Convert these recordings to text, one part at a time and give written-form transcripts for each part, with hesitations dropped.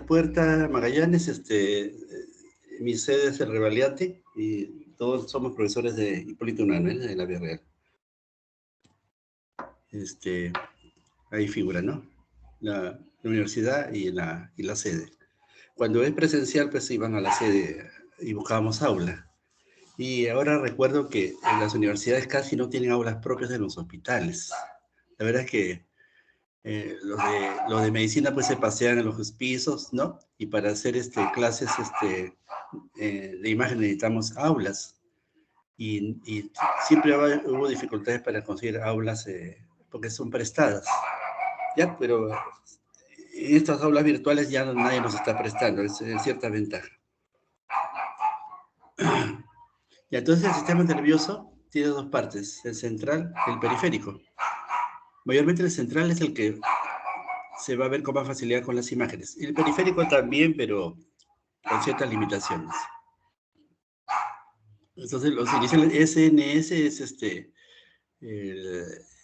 Puerta Magallanes, mi sede es el Revaliate y todos somos profesores de Hipólito Unanue, de la Vía Real. Ahí figura, ¿no? La universidad y la sede. Cuando es presencial, pues iban a la sede y buscábamos aula. Y ahora recuerdo que en las universidades casi no tienen aulas propias de los hospitales. La verdad es que los de medicina pues se pasean en los pisos, ¿no? Y para hacer clases de imagen necesitamos aulas. Y siempre hubo dificultades para conseguir aulas porque son prestadas. Ya, pero en estas aulas virtuales ya nadie nos está prestando, es cierta ventaja. Y entonces el sistema nervioso tiene dos partes, el central y el periférico. Mayormente el central es el que se va a ver con más facilidad con las imágenes. El periférico también, pero con ciertas limitaciones. Entonces, los iniciales SNS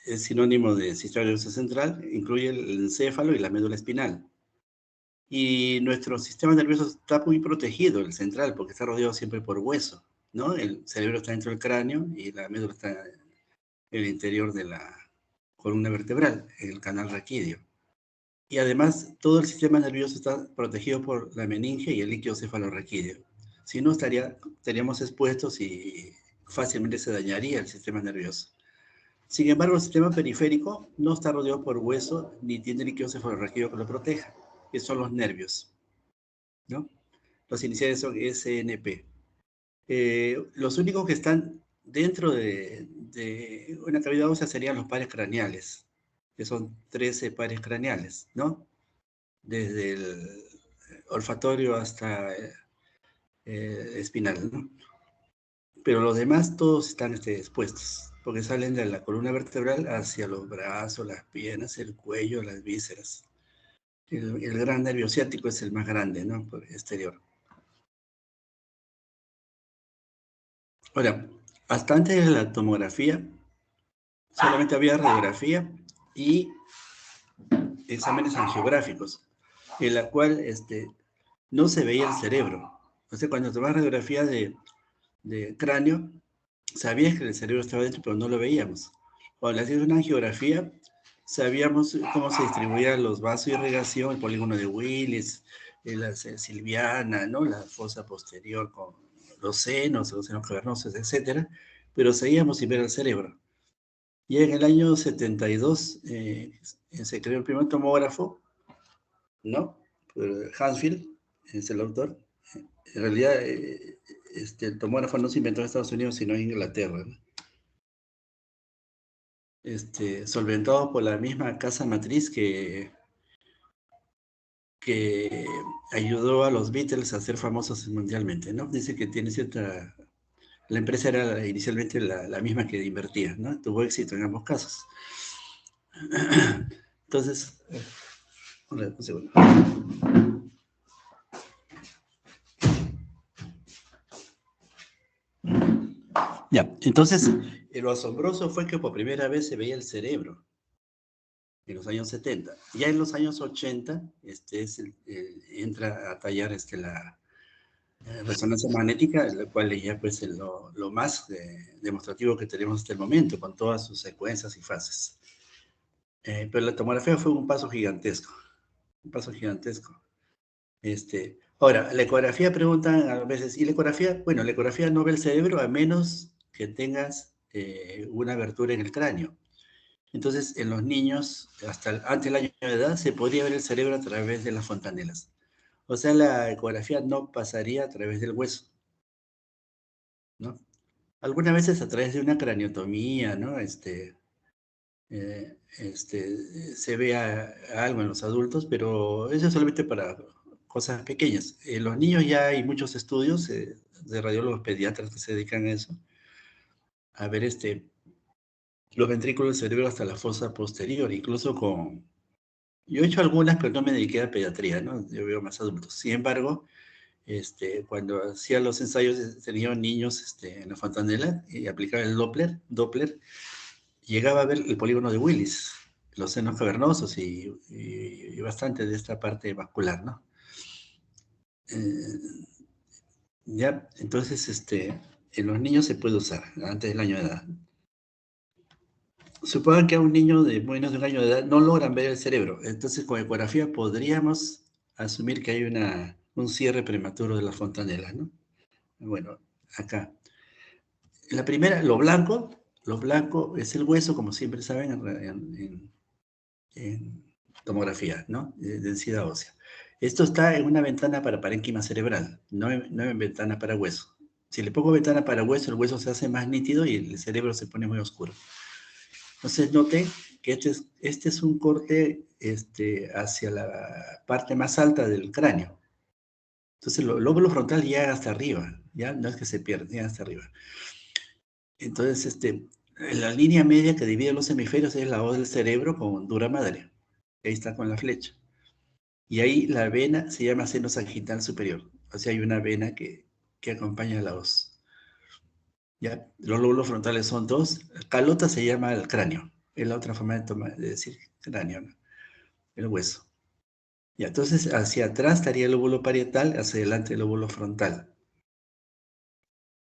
es sinónimo de sistema nervioso central, incluye el encéfalo y la médula espinal. Y nuestro sistema nervioso está muy protegido, el central, porque está rodeado siempre por hueso, ¿no? El cerebro está dentro del cráneo y la médula está en el interior de la columna vertebral, el canal raquídeo. Y además, todo el sistema nervioso está protegido por la meninge y el líquido cefalorraquídeo. Si no, estaríamos expuestos y fácilmente se dañaría el sistema nervioso. Sin embargo, el sistema periférico no está rodeado por hueso ni tiene líquido cefalorraquídeo que lo proteja, que son los nervios, ¿no? Los iniciales son SNP. Los únicos que están dentro de una cavidad ósea serían los pares craneales, que son 13 pares craneales, ¿no? Desde el olfatorio hasta espinal, ¿no? Pero los demás todos están expuestos, porque salen de la columna vertebral hacia los brazos, las piernas, el cuello, las vísceras. El gran nervio ciático es el más grande, ¿no? Por el exterior. Ahora, hasta antes de la tomografía, solamente había radiografía y exámenes angiográficos, en la cual no se veía el cerebro. Entonces, cuando tomabas radiografía de cráneo, sabías que el cerebro estaba dentro, pero no lo veíamos. Cuando le hacías una angiografía, sabíamos cómo se distribuían los vasos de irrigación, el polígono de Willis, la Silviana, ¿no? La fosa posterior con los senos cavernosos, etc. Pero seguíamos sin ver el cerebro. Y en el año 72 se creó el primer tomógrafo, ¿no? Hansfield es el autor. En realidad, el tomógrafo no se inventó en Estados Unidos, sino en Inglaterra, ¿no? Solventado por la misma casa matriz que ayudó a los Beatles a ser famosos mundialmente, ¿no? Dice que tiene cierta... La empresa era inicialmente la misma que invertía, ¿no? Tuvo éxito en ambos casos. Entonces, un segundo. Ya, entonces, lo asombroso fue que por primera vez se veía el cerebro en los años 70. Ya en los años 80, entra a tallar la resonancia magnética, la cual ya pues es lo más demostrativo que tenemos hasta el momento, con todas sus secuencias y fases. Pero la tomografía fue un paso gigantesco, un paso gigantesco. Ahora, la ecografía preguntan a veces, ¿y la ecografía? Bueno, la ecografía no ve el cerebro a menos que tengas una abertura en el cráneo. Entonces, en los niños, antes del año de edad, se podría ver el cerebro a través de las fontanelas. O sea, la ecografía no pasaría a través del hueso, ¿no? Algunas veces a través de una craniotomía, ¿no? Se ve algo en los adultos, pero eso es solamente para cosas pequeñas. En los niños ya hay muchos estudios de radiólogos pediatras que se dedican a eso, a ver los ventrículos del cerebro hasta la fosa posterior, incluso con... Yo he hecho algunas, pero no me dediqué a pediatría, ¿no? Yo veo más adultos. Sin embargo, cuando hacía los ensayos, tenía niños en la fontanela y aplicaba el Doppler, llegaba a ver el polígono de Willis, los senos cavernosos y bastante de esta parte vascular, ¿no? Ya, entonces, en los niños se puede usar antes del año de edad. Supongan que a un niño de menos de un año de edad no logran ver el cerebro. Entonces, con ecografía podríamos asumir que hay un cierre prematuro de la fontanela, ¿no? Bueno, acá. La primera, lo blanco es el hueso, como siempre saben, en tomografía, ¿no? De densidad ósea. Esto está en una ventana para parénquima cerebral, no en ventana para hueso. Si le pongo ventana para hueso, el hueso se hace más nítido y el cerebro se pone muy oscuro. Entonces noten que este es un corte hacia la parte más alta del cráneo. Entonces el lóbulo frontal llega hasta arriba, ¿ya? No es que se pierda, llega hasta arriba. Entonces, la línea media que divide los hemisferios es la voz del cerebro con dura madre. Ahí está con la flecha. Y ahí la vena se llama seno sagital superior. O sea, hay una vena que acompaña la voz. ¿Ya? Los lóbulos frontales son dos. Calota se llama el cráneo. Es la otra forma de decir cráneo, ¿no? El hueso. Ya, entonces hacia atrás estaría el lóbulo parietal, hacia adelante el lóbulo frontal.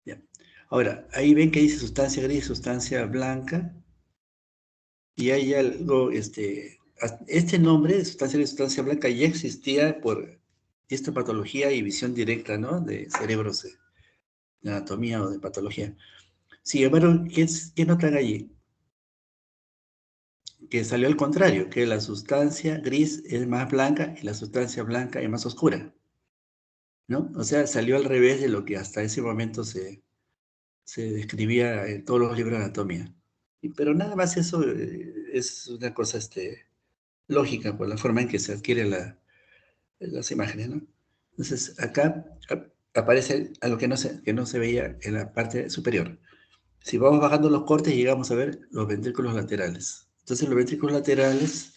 Ya. Ahora, ahí ven que dice sustancia gris, sustancia blanca. Y hay algo, este nombre de sustancia gris, sustancia blanca ya existía por histopatología y visión directa, ¿no? De cerebros, de anatomía o de patología. Sin embargo, ¿qué notan allí? Que salió al contrario, que la sustancia gris es más blanca y la sustancia blanca es más oscura, ¿no? O sea, salió al revés de lo que hasta ese momento se describía en todos los libros de anatomía. Pero nada más eso es una cosa lógica por la forma en que se adquieren las imágenes, ¿no? Entonces, acá aparece algo que no se veía en la parte superior. Si vamos bajando los cortes, llegamos a ver los ventrículos laterales. Entonces, los ventrículos laterales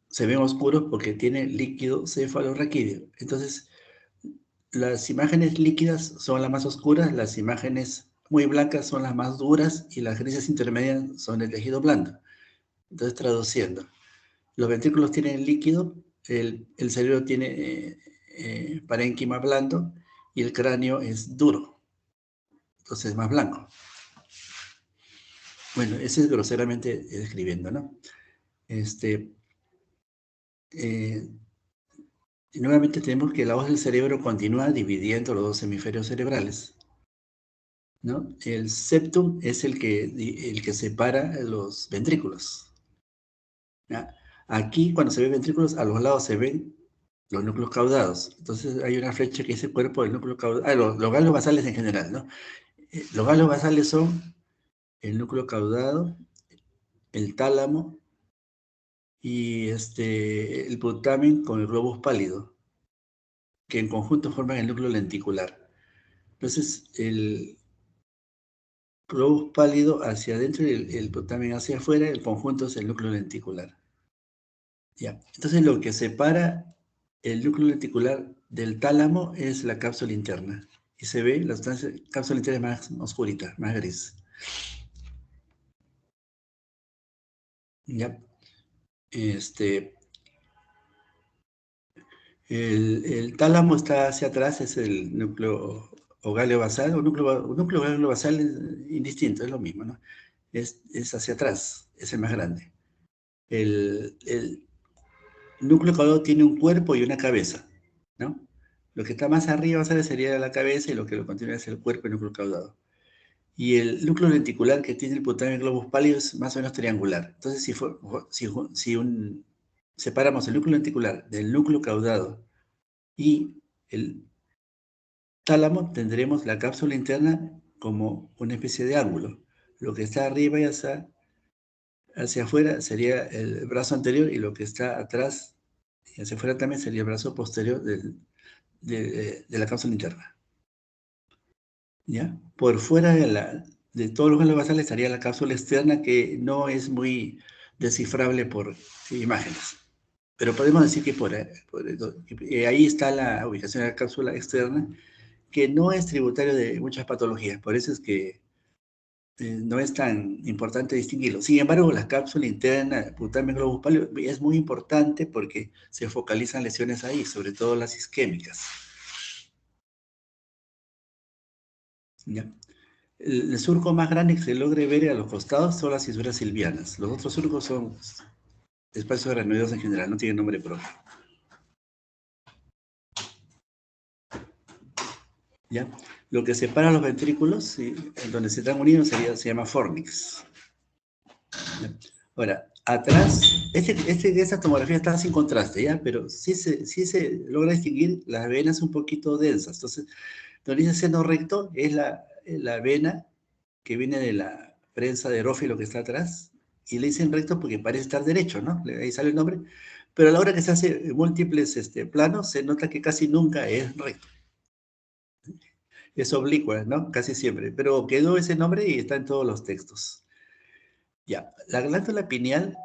se ven oscuros porque tiene líquido cefalorraquídeo. Entonces, las imágenes líquidas son las más oscuras, las imágenes muy blancas son las más duras y las grises intermedias son el tejido blando. Entonces, traduciendo, los ventrículos tienen líquido, el cerebro tiene parénquima blando y el cráneo es duro, entonces es más blanco. Bueno, ese es groseramente describiendo, ¿no? Y nuevamente tenemos que la voz del cerebro continúa dividiendo los dos hemisferios cerebrales, ¿no? El septum es el que separa los ventrículos, ¿ya? Aquí, cuando se ven ventrículos, a los lados se ven los núcleos caudados. Entonces, hay una flecha que dice cuerpo del núcleo caudado. Los ganglios basales en general, ¿no? Los ganglios basales son el núcleo caudado, el tálamo y el putamen con el globus pálido, que en conjunto forman el núcleo lenticular. Entonces, el globus pálido hacia adentro y el putamen hacia afuera, el conjunto es el núcleo lenticular. Ya. Entonces, lo que separa el núcleo lenticular del tálamo es la cápsula interna. Y se ve la cápsula interna es más oscurita, más gris. Ya. El tálamo está hacia atrás, es el núcleo o ganglio basal, un núcleo ganglio basal es indistinto, es lo mismo, ¿no? Es hacia atrás, es el más grande. El núcleo caudado tiene un cuerpo y una cabeza, ¿no? Lo que está más arriba sería la cabeza y lo que lo continúa es el cuerpo y el núcleo caudado. Y el núcleo lenticular que tiene el putamen globus pálido es más o menos triangular. Entonces, separamos el núcleo lenticular del núcleo caudado y el tálamo, tendremos la cápsula interna como una especie de ángulo. Lo que está arriba y hacia afuera sería el brazo anterior y lo que está atrás y hacia afuera también sería el brazo posterior de la cápsula interna. ¿Ya? Por fuera de todos los ganglios basales estaría la cápsula externa que no es muy descifrable por imágenes. Pero podemos decir que ahí está la ubicación de la cápsula externa, que no es tributario de muchas patologías. Por eso es que no es tan importante distinguirlo. Sin embargo, la cápsula interna, putamen globus páleo, es muy importante porque se focalizan lesiones ahí, sobre todo las isquémicas. ¿Ya? El surco más grande que se logre ver a los costados son las fisuras silvianas. Los otros surcos son espacios aracnoideos en general, no tienen nombre propio. ¿Ya? Lo que separa los ventrículos, ¿sí? Donde se están unidos, se llama fornix. ¿Ya? Ahora, atrás, esta tomografía está sin contraste, ¿ya? Pero sí se logra distinguir las venas un poquito densas. Entonces, donde dice seno recto es la vena que viene de la prensa de Rófilo que está atrás, y le dicen recto porque parece estar derecho, ¿no? Ahí sale el nombre. Pero a la hora que se hace múltiples planos, se nota que casi nunca es recto. Es oblicua, ¿no? Casi siempre. Pero quedó ese nombre y está en todos los textos. Ya, la glándula pineal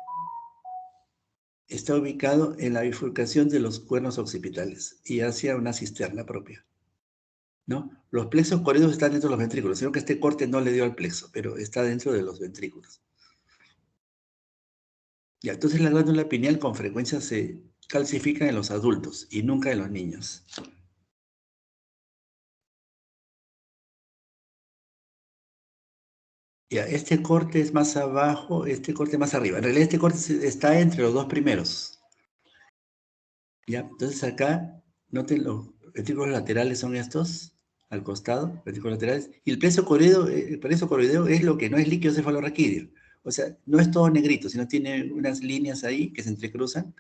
está ubicado en la bifurcación de los cuernos occipitales y hacia una cisterna propia, ¿no? Los plexos corridos están dentro de los ventrículos, sino que este corte no le dio al plexo, pero está dentro de los ventrículos. Ya, entonces la glándula pineal con frecuencia se calcifica en los adultos y nunca en los niños. Ya, este corte es más abajo, este corte más arriba. En realidad este corte está entre los dos primeros. Ya, entonces acá, noten los ventrículos laterales son estos, al costado, ventrículos laterales, y el plexo coroideo es lo que no es líquido cefalorraquídeo. O sea, no es todo negrito, sino tiene unas líneas ahí que se entrecruzan.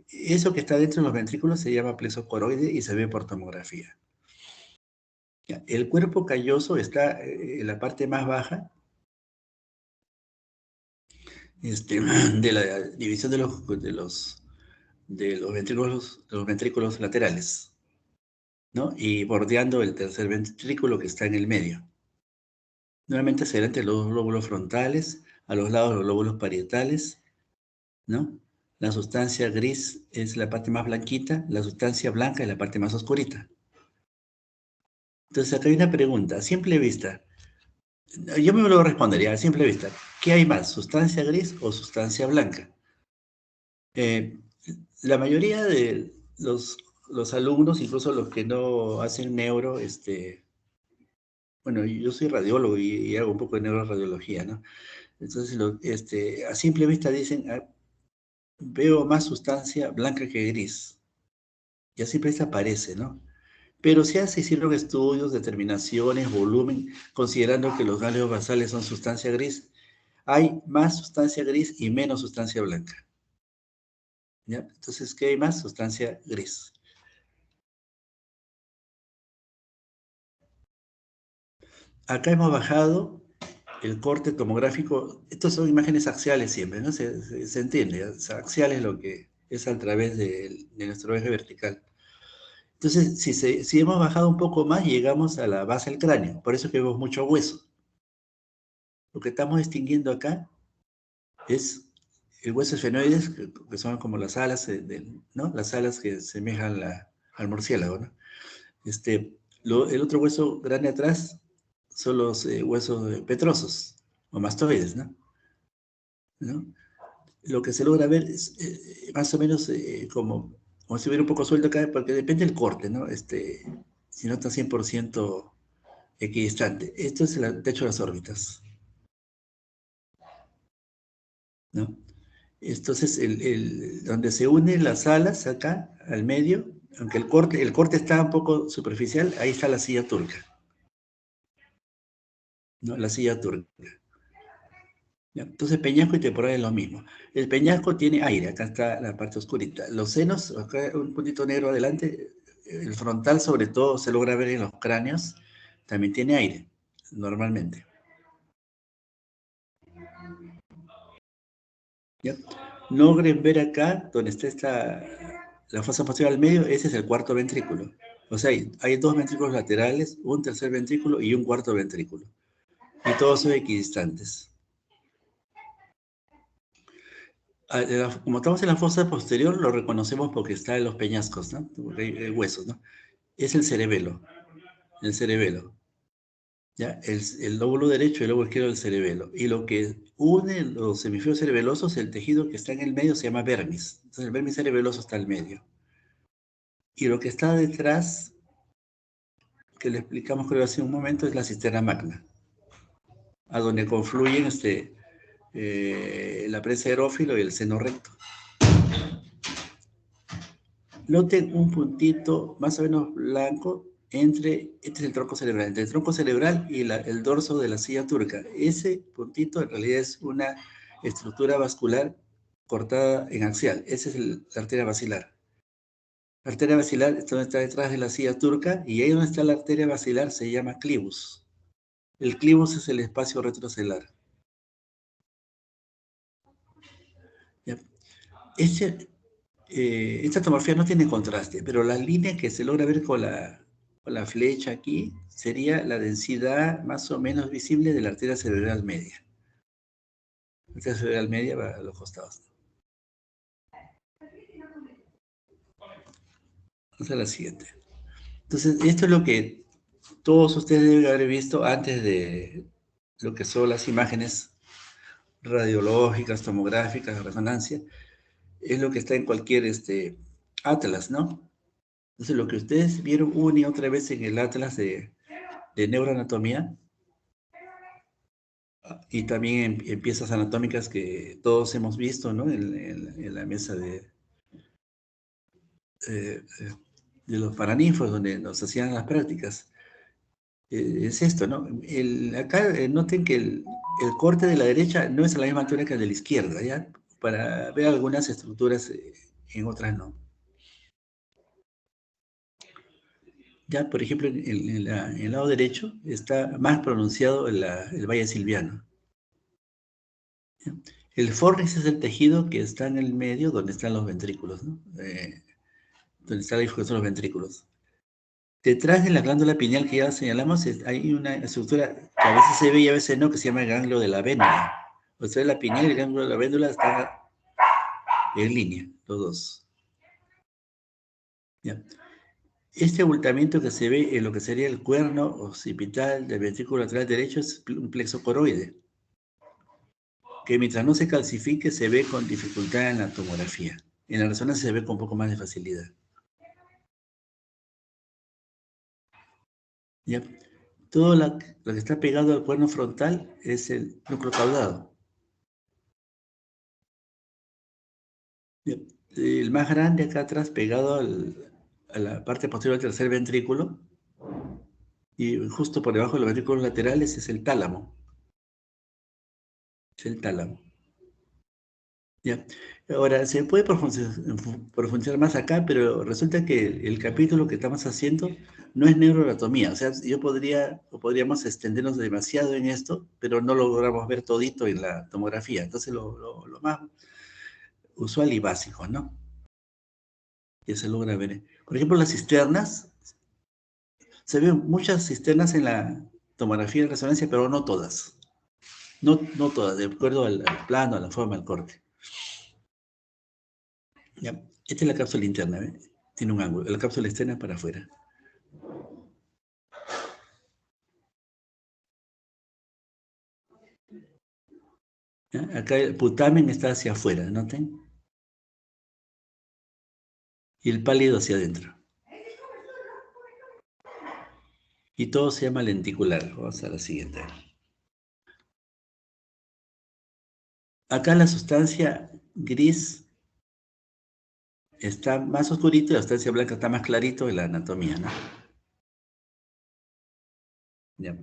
Eso que está dentro de los ventrículos se llama plexo coroide y se ve por tomografía. Ya, el cuerpo calloso está en la parte más baja de la división de los ventrículos laterales, ¿no? Y bordeando el tercer ventrículo que está en el medio. Nuevamente se entre los lóbulos frontales, a los lados los lóbulos parietales, ¿no? La sustancia gris es la parte más blanquita, la sustancia blanca es la parte más oscurita. Entonces acá hay una pregunta, a simple vista, yo me lo respondería a simple vista, ¿qué hay más, sustancia gris o sustancia blanca? Eh, la mayoría de los alumnos, incluso los que no hacen neuro, bueno, yo soy radiólogo y hago un poco de neuroradiología, ¿no? Entonces, a simple vista dicen, "Ah, veo más sustancia blanca que gris". Y a simple vista parece, ¿no? Pero se hicieron estudios, determinaciones, volumen, considerando que los ganglios basales son sustancia gris, hay más sustancia gris y menos sustancia blanca. ¿Ya? Entonces, ¿qué hay más? Sustancia gris. Acá hemos bajado el corte tomográfico. Estos son imágenes axiales siempre, ¿no? Se entiende. O sea, axial es lo que es a través de nuestro eje vertical. Entonces, si hemos bajado un poco más, llegamos a la base del cráneo. Por eso que vemos mucho hueso. Lo que estamos distinguiendo acá es el hueso esfenoides, que son como las alas, ¿no? Las alas que semejan al murciélago, ¿no? El otro hueso grande atrás son los huesos petrosos o mastoides, ¿no? ¿No? Lo que se logra ver es más o menos como si hubiera un poco suelto acá, porque depende del corte, ¿no? Si no está 100% equidistante. Esto es el techo de las órbitas, ¿no? Entonces, donde se unen las alas acá, al medio, aunque el corte está un poco superficial, ahí está la silla turca, ¿no? La silla turca. ¿Ya? Entonces, peñasco y temporal es lo mismo. El peñasco tiene aire, acá está la parte oscurita. Los senos, acá un puntito negro adelante, el frontal sobre todo se logra ver en los cráneos, también tiene aire, normalmente. ¿Ya? Logren ver acá, donde está la fosa posterior al medio, ese es el cuarto ventrículo. O sea, hay dos ventrículos laterales, un tercer ventrículo y un cuarto ventrículo. Y todos son equidistantes. Como estamos en la fosa posterior, lo reconocemos porque está en los peñascos, ¿no? Porque hay huesos, ¿no? Es el cerebelo. ¿ya? El lóbulo derecho y el lóbulo izquierdo del cerebelo. Y lo que une los hemisferios cerebelosos, el tejido que está en el medio se llama vermis. Entonces el vermis cerebeloso está al medio. Y lo que está detrás, que le explicamos creo hace un momento, es la cisterna magna, a donde confluyen la prensa aerófilo y el seno recto. Noten un puntito más o menos blanco este es el tronco cerebral, entre el tronco cerebral y el dorso de la silla turca. Ese puntito en realidad es una estructura vascular cortada en axial. Esa es la arteria basilar. La arteria basilar está detrás de la silla turca y ahí donde está la arteria basilar se llama clivus. El clivus es el espacio retrocelular. ¿Ya? Esta tomografía no tiene contraste, pero la línea que se logra ver con la flecha aquí sería la densidad más o menos visible de la arteria cerebral media. La arteria cerebral media va a los costados. Vamos a la siguiente. Entonces, esto es lo que todos ustedes deben haber visto antes de lo que son las imágenes radiológicas, tomográficas, de resonancia. Es lo que está en cualquier atlas, ¿no? Entonces, lo que ustedes vieron una y otra vez en el atlas de neuroanatomía, y también en piezas anatómicas que todos hemos visto, ¿no? En la mesa eh, de los paraninfos, donde nos hacían las prácticas. Es esto, ¿no? Acá noten que el corte de la derecha no es a la misma altura que el de la izquierda, ¿ya? Para ver algunas estructuras, en otras no. Ya, por ejemplo, en el lado derecho está más pronunciado el valle silviano. ¿Ya? El fornix es el tejido que está en el medio donde están los ventrículos, ¿no? Donde está la bifurcación de los ventrículos. Detrás de la glándula pineal que ya señalamos, hay una estructura que a veces se ve y a veces no, que se llama el ganglio de la vénula. O sea, la pineal y el ganglio de la vénula están en línea, los dos. ¿Ya? Este abultamiento que se ve en lo que sería el cuerno occipital del ventrículo lateral derecho es un plexo coroide, que mientras no se calcifique se ve con dificultad en la tomografía. En la resonancia se ve con un poco más de facilidad. ¿Ya? Todo lo que está pegado al cuerno frontal es el núcleo caudado. ¿Ya? El más grande acá atrás, pegado a la parte posterior del tercer ventrículo, y justo por debajo de los ventrículos laterales es el tálamo. Es el tálamo. ¿Ya? Ahora, se puede profundizar más acá, pero resulta que el capítulo que estamos haciendo no es neuroanatomía. O sea, podríamos extendernos demasiado en esto, pero no logramos ver todito en la tomografía. Entonces, lo más usual y básico, ¿no? Que se logra ver. Por ejemplo, las cisternas. Se ven muchas cisternas en la tomografía de resonancia, pero no todas. No todas, de acuerdo al plano, a la forma, al corte. ¿Ya? Esta es la cápsula interna, ¿ve? Tiene un ángulo. La cápsula externa para afuera. ¿Ya? Acá el putamen está hacia afuera, ¿noten? Y el pálido hacia adentro. Y todo se llama lenticular. Vamos a la siguiente. Acá la sustancia gris está más oscurito y la sustancia blanca está más clarito en la anatomía, ¿no? Ya.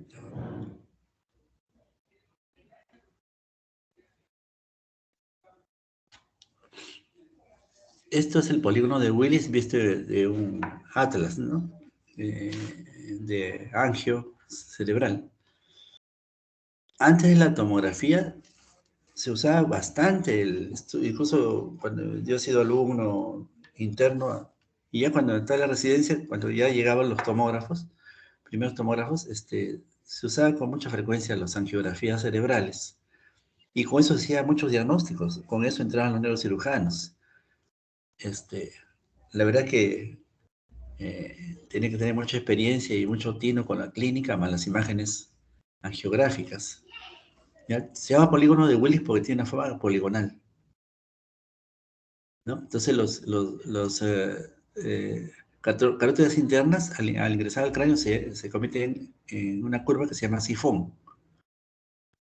Esto es el polígono de Willis visto de un atlas, ¿no? De angio cerebral. Antes de la tomografía se usaba bastante, incluso cuando yo he sido alumno interno, y ya cuando entré a la residencia, cuando ya llegaban los tomógrafos, primeros tomógrafos, se usaba con mucha frecuencia las angiografías cerebrales. Y con eso hacía muchos diagnósticos, con eso entraban los neurocirujanos. La verdad que tiene que tener mucha experiencia y mucho tino con la clínica, más las imágenes angiográficas. ¿Ya? Se llama polígono de Willis porque tiene una forma poligonal, ¿no? Entonces carótidas internas al ingresar al cráneo se convierten en una curva que se llama sifón.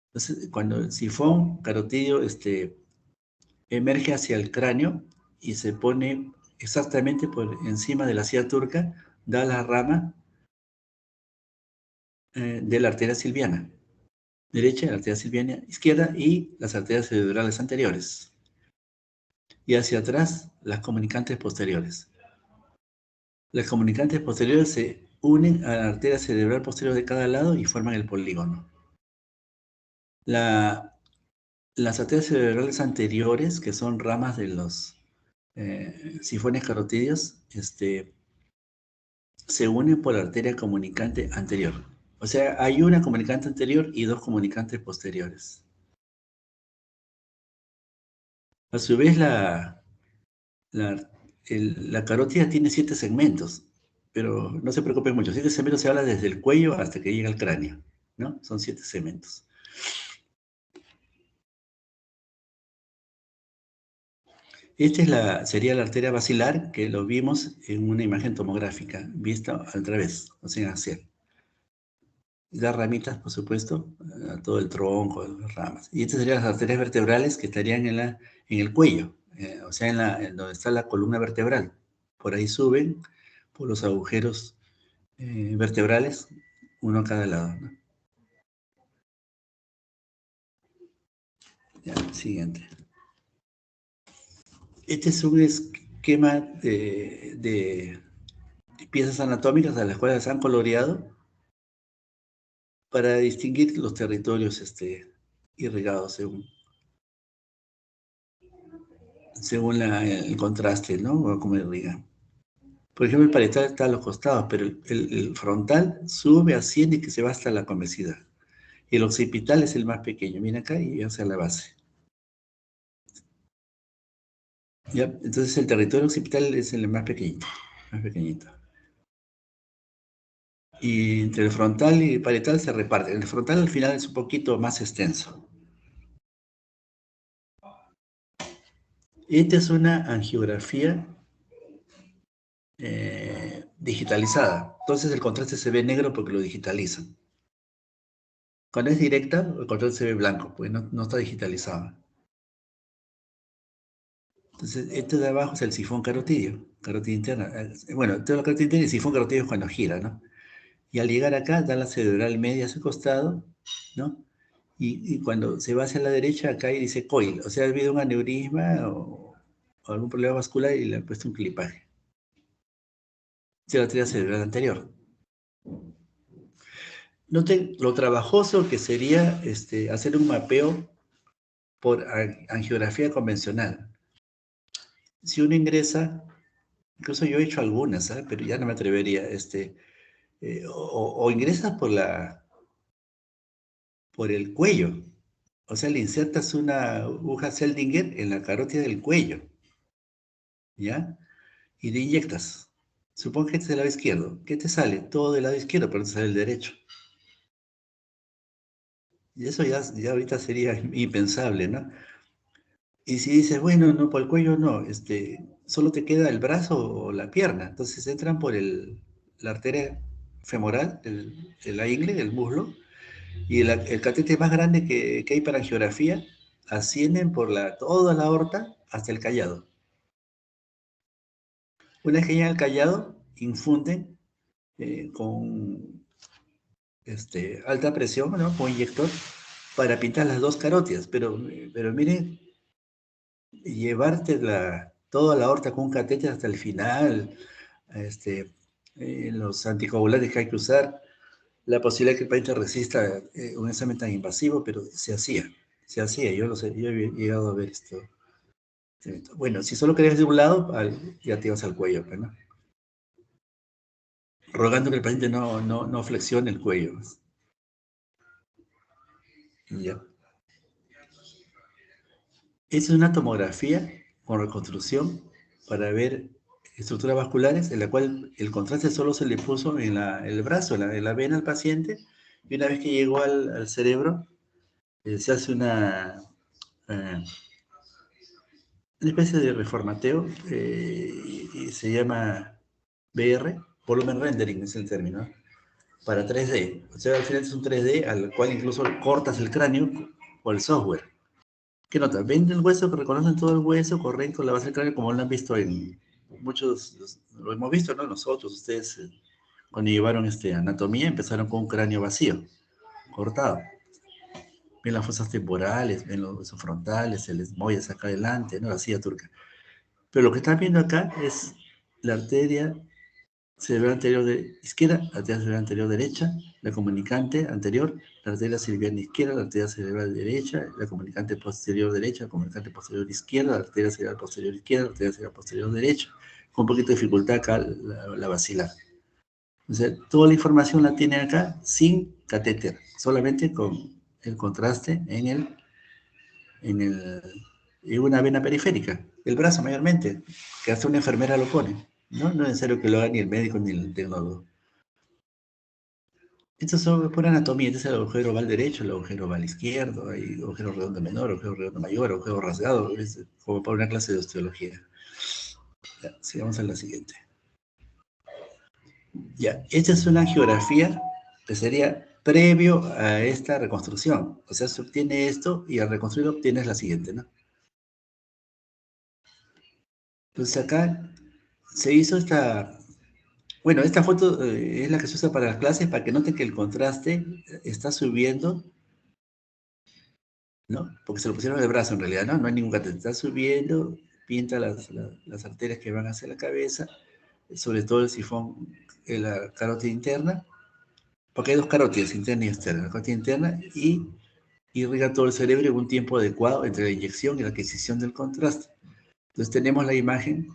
Entonces, cuando el sifón carotídeo emerge hacia el cráneo y se pone exactamente por encima de la silla turca, da la rama de la arteria silviana derecha, la arteria silviana izquierda y las arterias cerebrales anteriores. Y hacia atrás, las comunicantes posteriores. Las comunicantes posteriores se unen a la arteria cerebral posterior de cada lado y forman el polígono. Las arterias cerebrales anteriores, que son ramas de los sifones carotídeos, se unen por la arteria comunicante anterior. O sea, hay una comunicante anterior y dos comunicantes posteriores. A su vez, la carótida tiene 7 segmentos, pero no se preocupen mucho. 7 segmentos se habla desde el cuello hasta que llega al cráneo, ¿no? Son 7 segmentos. Esta sería la arteria basilar, que lo vimos en una imagen tomográfica, vista al revés, o sea, axial. Las ramitas, por supuesto, a todo el tronco, las ramas. Y estas serían las arterias vertebrales que estarían en el cuello, o sea, en donde está la columna vertebral. Por ahí suben, por los agujeros vertebrales, uno a cada lado, ¿no? Ya, siguiente. Este es un esquema de piezas anatómicas a las cuales se han coloreado para distinguir los territorios irrigados según el contraste, ¿no? O cómo irriga. Por ejemplo, el parietal está a los costados, pero el frontal sube, asciende y que se va hasta la convexidad. Y el occipital es el más pequeño. Viene acá y hacia la base. ¿Ya? Entonces el territorio occipital es el más pequeñito. Más pequeñito. Y entre el frontal y el parietal se reparte. El frontal al final es un poquito más extenso. Esta es una angiografía digitalizada. Entonces el contraste se ve negro porque lo digitalizan. Cuando es directa, el contraste se ve blanco, porque no está digitalizado. Entonces, este de abajo es el sifón carotídeo, carótida interna. Bueno, todo lo carótida interna y el sifón carotídeo es cuando gira, ¿no? Y al llegar acá, da la cerebral media a su costado, ¿no? Y cuando se va hacia la derecha, acá y dice coil, o sea, ha habido un aneurisma o algún problema vascular y le han puesto un clipaje. De la arteria cerebral anterior. Noten lo trabajoso que sería hacer un mapeo por angiografía convencional. Si uno ingresa, incluso yo he hecho algunas, ¿sabes? Pero ya no me atrevería, o ingresas por el cuello, o sea, le insertas una aguja Seldinger en la carótida del cuello, ¿ya? Y le inyectas. Supongo que este es del lado izquierdo. ¿Qué te sale? Todo del lado izquierdo, pero te sale el derecho. Y eso ya ahorita sería impensable, ¿no? Y si dices, bueno, no, por el cuello no, solo te queda el brazo o la pierna. Entonces entran por la arteria femoral, la ingle, el muslo, y el catete más grande que hay para angiografía, ascienden por toda la aorta hasta el callado. Una vez que llegan al callado, infunden con alta presión, ¿no? Con inyector, para pintar las dos carótidas. Pero miren, llevarte toda la aorta con un catéter hasta el final, los anticoagulantes que hay que usar, la posibilidad que el paciente resista un examen tan invasivo, pero se hacía, yo lo sé, yo he llegado a ver esto. Bueno, si solo querías de un lado, ya te ibas al cuello, ¿no? Rogando que el paciente no flexione el cuello. Ya. Es una tomografía con reconstrucción para ver estructuras vasculares en la cual el contraste solo se le puso en el brazo, en la vena al paciente, Y una vez que llegó al cerebro, se hace una especie de reformateo, y se llama VR, volumen rendering es el término, para 3D. O sea, al final es un 3D al cual incluso cortas el cráneo por el software. ¿Qué nota? Ven el hueso, que reconocen todo el hueso, correcto, la base del cráneo, como lo han visto en muchos, lo hemos visto, ¿no? Nosotros, ustedes, cuando llevaron anatomía, empezaron con un cráneo vacío, cortado. Ven las fosas temporales, ven los huesos frontales, el esmoides acá adelante, ¿no? La silla turca. Pero lo que están viendo acá es la arteria cerebral anterior izquierda, la arteria cerebral anterior derecha, la comunicante anterior, la arteria cerebral izquierda, la arteria cerebral derecha, la comunicante posterior derecha, la comunicante posterior izquierda, la arteria cerebral posterior izquierda, la arteria cerebral posterior derecha, con un poquito de dificultad acá la basilar. O sea, toda la información la tiene acá sin catéter, solamente con el contraste en una vena periférica, el brazo mayormente, que hasta una enfermera lo pone, ¿no? No es necesario que lo haga ni el médico ni el tecnólogo. Esto es pura anatomía. Este es el agujero oval derecho, el agujero oval izquierdo, hay agujero redondo menor, agujero redondo mayor, agujero rasgado, es como para una clase de osteología. Ya, sigamos a la siguiente. Ya, esta es una geografía que sería previo a esta reconstrucción. O sea, se obtiene esto y al reconstruirlo obtienes la siguiente, ¿no? Entonces acá se hizo bueno, esta foto es la que se usa para las clases para que noten que el contraste está subiendo, ¿no? Porque se lo pusieron en el brazo en realidad, ¿no? No hay ningún catéter. Está subiendo, pinta las arterias que van hacia la cabeza, sobre todo el sifón, la carótida interna, porque hay dos carótidas, interna y externa. La carótida interna y irriga todo el cerebro en un tiempo adecuado entre la inyección y la adquisición del contraste. Entonces tenemos la imagen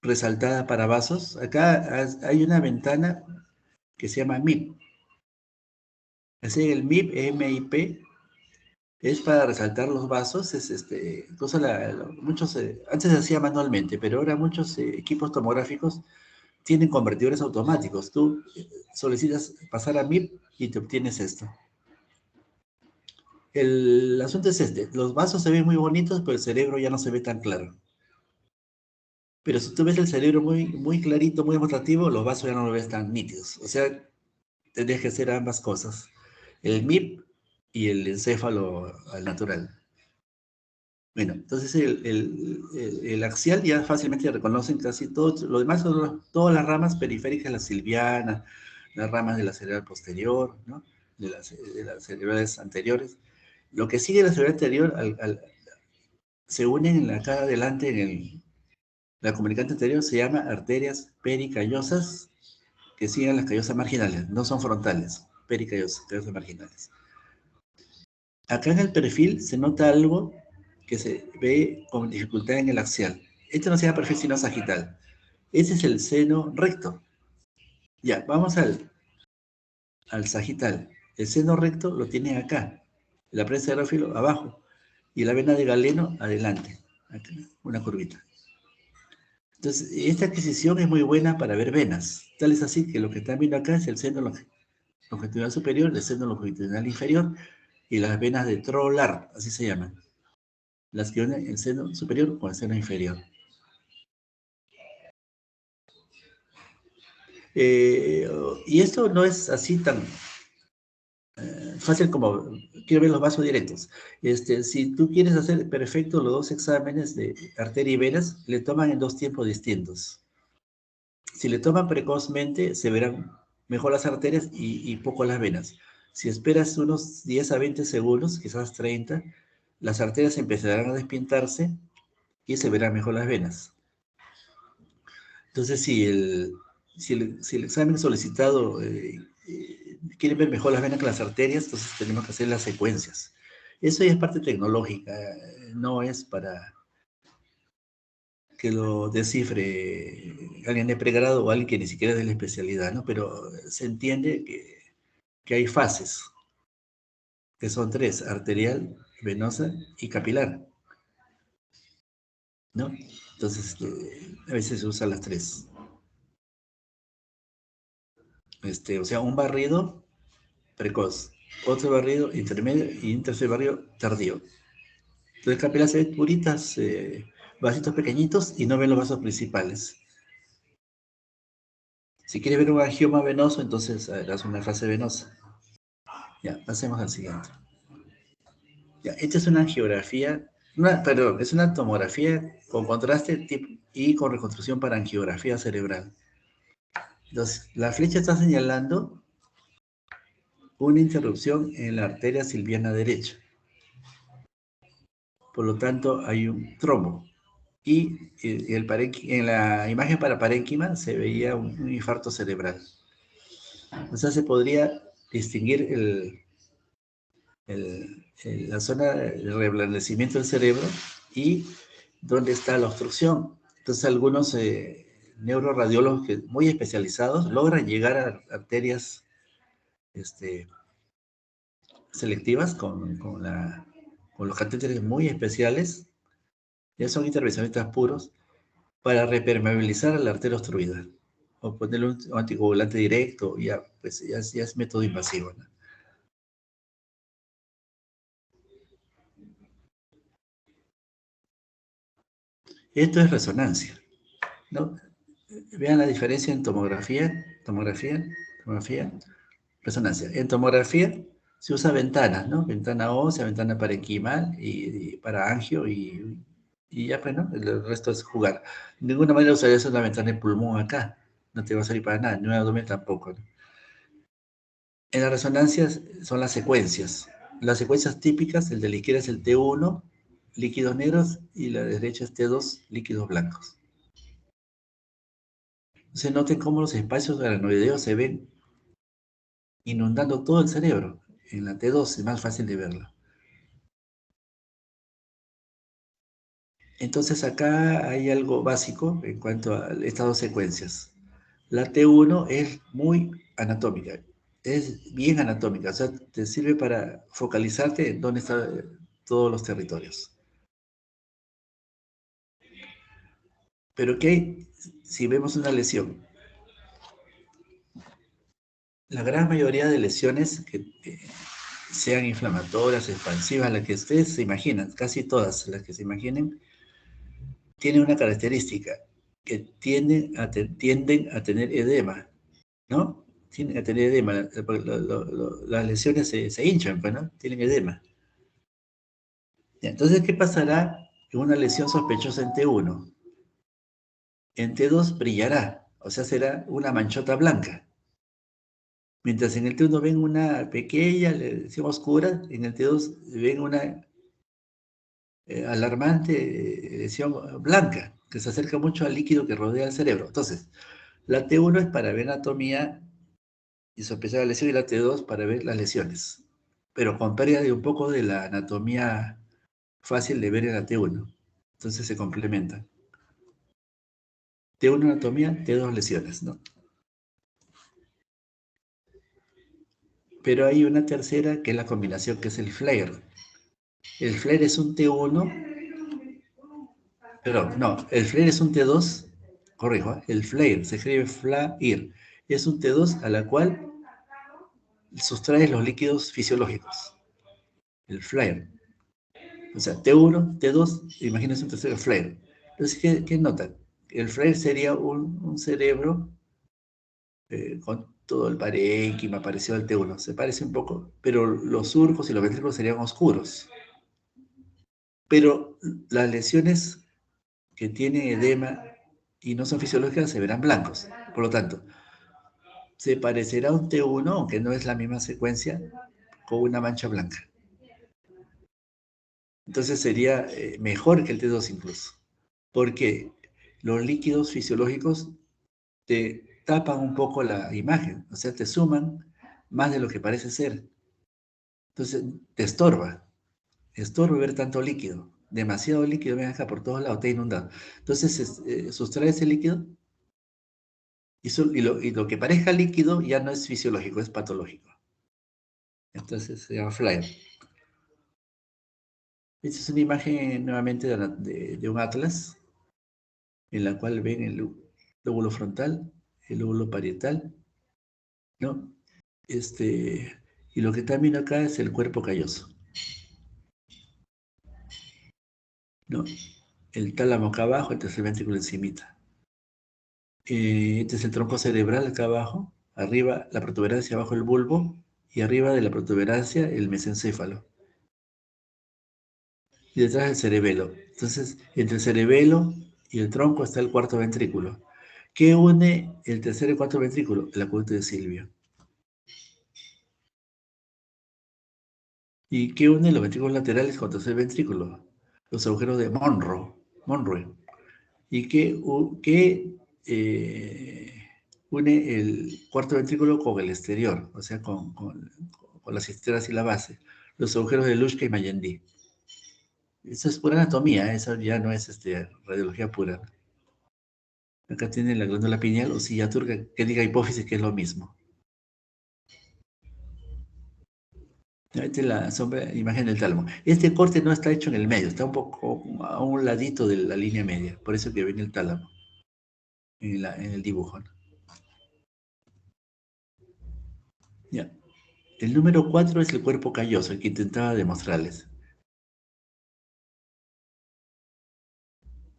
resaltada para vasos. Acá hay una ventana que se llama MIP. Así el MIP, MIP, es para resaltar los vasos. Es incluso muchos, antes se hacía manualmente, pero ahora muchos equipos tomográficos tienen convertidores automáticos. Tú solicitas pasar a MIP y te obtienes esto. El asunto es los vasos se ven muy bonitos, pero el cerebro ya no se ve tan claro. Pero si tú ves el cerebro muy, muy clarito, muy demostrativo, los vasos ya no lo ves tan nítidos. O sea, tendrías que hacer ambas cosas. El MIP y el encéfalo al natural. Bueno, entonces el axial ya fácilmente reconocen casi todo. Lo demás son todas las ramas periféricas, la silviana, las ramas de la cerebral posterior, ¿no? De las cerebrales anteriores. Lo que sigue la cerebral anterior se unen en la cara adelante la comunicante anterior se llama arterias pericallosas que siguen las callosas marginales, no son frontales, pericallosas, callosas marginales. Acá en el perfil se nota algo que se ve con dificultad en el axial. Este no se llama perfil sino sagital. Ese es el seno recto. Ya, vamos al sagital. El seno recto lo tiene acá, la prensa de aerófilo abajo y la vena de Galeno adelante. Acá, una curvita. Entonces, esta adquisición es muy buena para ver venas. Tal es así que lo que están viendo acá es el seno longitudinal superior, el seno longitudinal inferior y las venas de Trolar, así se llaman. Las que unen el seno superior con el seno inferior. Y esto no es así tan fácil como quiero ver los vasos directos. Si tú quieres hacer perfecto los dos exámenes de arteria y venas, le toman en dos tiempos distintos. Si le toman precozmente, se verán mejor las arterias y poco las venas. Si esperas unos 10 a 20 segundos, quizás 30, las arterias empezarán a despintarse y se verán mejor las venas. Entonces, si el examen solicitado quiere ver mejor las venas que las arterias, entonces tenemos que hacer las secuencias. Eso ya es parte tecnológica, no es para que lo descifre alguien de pregrado o alguien que ni siquiera es de la especialidad, ¿no? Pero se entiende que hay fases, que son tres: arterial, venosa y capilar, ¿no? Entonces, a veces se usan las tres. o sea, un barrido precoz, otro barrido intermedio y un tercer barrido tardío. Entonces, capila se ve puritas, vasitos pequeñitos y no ven los vasos principales. Si quieres ver un angioma venoso, entonces harás una fase venosa. Ya, pasemos al siguiente. Ya, esta es una angiografía, perdón, es una tomografía con contraste y con reconstrucción para angiografía cerebral. Entonces, la flecha está señalando una interrupción en la arteria silviana derecha. Por lo tanto, hay un trombo. Y en la imagen para parénquima se veía un infarto cerebral. O sea, se podría distinguir la zona de reblandecimiento del cerebro y dónde está la obstrucción. Entonces, algunos neuroradiólogos muy especializados logran llegar a arterias selectivas con los catéteres muy especiales. Ya son intervencionistas puros para repermeabilizar la arteria obstruida o ponerle un anticoagulante directo, ya, pues, ya es método invasivo, ¿no? Esto es resonancia, ¿no? Vean la diferencia en tomografía, resonancia. En tomografía se usa ventanas, ¿no? Ventana ósea, ventana parenquimal y para angio y ya, pues, ¿no? El resto es jugar. De ninguna manera usarías una ventana de pulmón acá. No te va a salir para nada, ni un abdomen tampoco, ¿no? En las resonancias son las secuencias. Las secuencias típicas, el de la izquierda es el T1, líquidos negros, y la derecha es T2, líquidos blancos. Se noten cómo los espacios aranoideos se ven inundando todo el cerebro. En la T2 es más fácil de verlo. Entonces acá hay algo básico en cuanto a estas dos secuencias. La T1 es muy anatómica, es bien anatómica, o sea, te sirve para focalizarte en dónde están todos los territorios. Pero ¿qué hay si vemos una lesión? La gran mayoría de lesiones que sean inflamatorias, expansivas, las que ustedes se imaginan, casi todas las que se imaginen, tienen una característica, que tienden a tener edema, ¿no? Tienden a tener edema, las lesiones se hinchan, pues, ¿no? Tienen edema. Entonces, ¿qué pasará en una lesión sospechosa en T1? En T2 brillará, o sea, será una manchota blanca. Mientras en el T1 ven una pequeña lesión oscura, en el T2 ven una alarmante lesión blanca, que se acerca mucho al líquido que rodea el cerebro. Entonces, la T1 es para ver anatomía y sospechar la lesión, y la T2 para ver las lesiones, pero con pérdida de un poco de la anatomía fácil de ver en la T1. Entonces se complementan. T1 anatomía, T2 lesiones, ¿no? Pero hay una tercera que es la combinación, que es el flare. El flare es un T1, perdón, no, el flare es un T2, corrijo, el flare, se escribe FLAIR, es un T2 a la cual sustrae los líquidos fisiológicos, el flare. O sea, T1, T2, imagínense un tercero flare. Entonces, ¿qué notan? El flare sería un cerebro con todo el parénquima parecido al T1, se parece un poco, pero los surcos y los ventrículos serían oscuros. Pero las lesiones que tienen edema y no son fisiológicas se verán blancos. Por lo tanto, se parecerá a un T1, aunque no es la misma secuencia, con una mancha blanca. Entonces sería mejor que el T2 incluso, porque los líquidos fisiológicos te tapan un poco la imagen, o sea, te suman más de lo que parece ser. Entonces te estorba ver tanto líquido, demasiado líquido, ven acá por todos lados, te ha inundado. Entonces sustrae ese líquido y lo que parezca líquido ya no es fisiológico, es patológico. Entonces se llama flare. Esta es una imagen nuevamente de un atlas, en la cual ven el lóbulo frontal, el lóbulo parietal ¿no? Y lo que está viendo acá es el cuerpo calloso, ¿no? El tálamo acá abajo, el tercer ventrículo encimita. Este es el tronco cerebral acá abajo, arriba la protuberancia abajo el bulbo, y arriba de la protuberancia el mesencéfalo. Y detrás el cerebelo. Entonces, entre el cerebelo y el tronco está el cuarto ventrículo. ¿Qué une el tercer y cuarto ventrículo? El acueducto de Silvio. ¿Y qué une los ventrículos laterales con el tercer ventrículo? Los agujeros de Monroe. ¿Y une el cuarto ventrículo con el exterior? O sea, con las cisternas y la base. Los agujeros de Luschka y Mayendí. Eso es pura anatomía, eso ya no es radiología pura. Acá tiene la glándula pineal o silla turca, que diga hipófisis, que es lo mismo. Esta es la imagen del tálamo. Este corte no está hecho en el medio, está un poco a un ladito de la línea media, por eso que viene el tálamo en el dibujo, ¿no? Ya. El número 4 es el cuerpo calloso, el que intentaba demostrarles.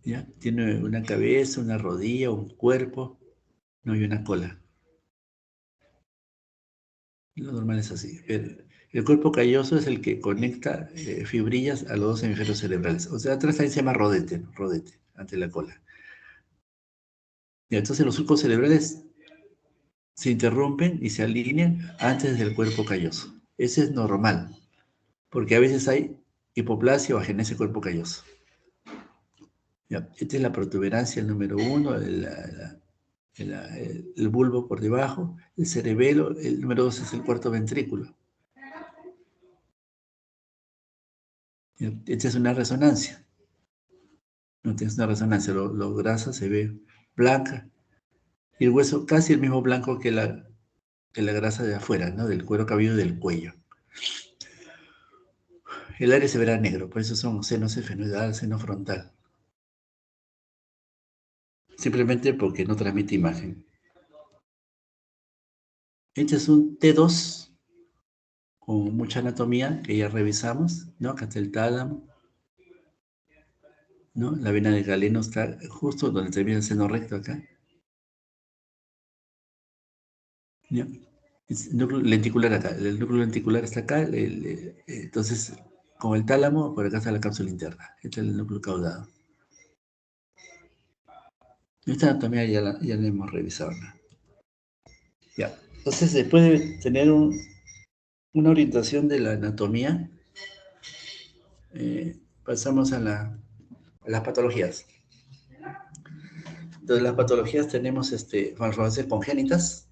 ¿Ya? Tiene una cabeza, una rodilla, un cuerpo, no hay una cola. Lo normal es así. El cuerpo calloso es el que conecta fibrillas a los dos hemisferios cerebrales. O sea, atrás también se llama rodete, ¿no? Rodete, ante la cola. Y entonces los surcos cerebrales se interrumpen y se alinean antes del cuerpo calloso. Ese es normal, porque a veces hay hipoplasia o agenesia cuerpo calloso. Ya, esta es la protuberancia, el número 1, el bulbo por debajo, el cerebelo, el número 2 es el cuarto ventrículo. Ya, esta es una resonancia. No tienes una resonancia, lo grasa se ve blanca y el hueso casi el mismo blanco que la grasa de afuera, ¿no? Del cuero cabelludo del cuello. El área se verá negro, por eso son seno cefenoidal, seno frontal. Simplemente porque no transmite imagen. Este es un T2 con mucha anatomía que ya revisamos, ¿no? Acá está el tálamo, ¿no? La vena del galeno está justo donde termina el seno recto acá. ¿Ya? El núcleo lenticular acá, el núcleo lenticular está acá, entonces con el tálamo, por acá está la cápsula interna, este es el núcleo caudado. Esta anatomía ya la hemos revisado, ¿no? Ya, entonces después de tener una orientación de la anatomía, pasamos a las patologías. Entonces, las patologías tenemos malformaciones congénitas,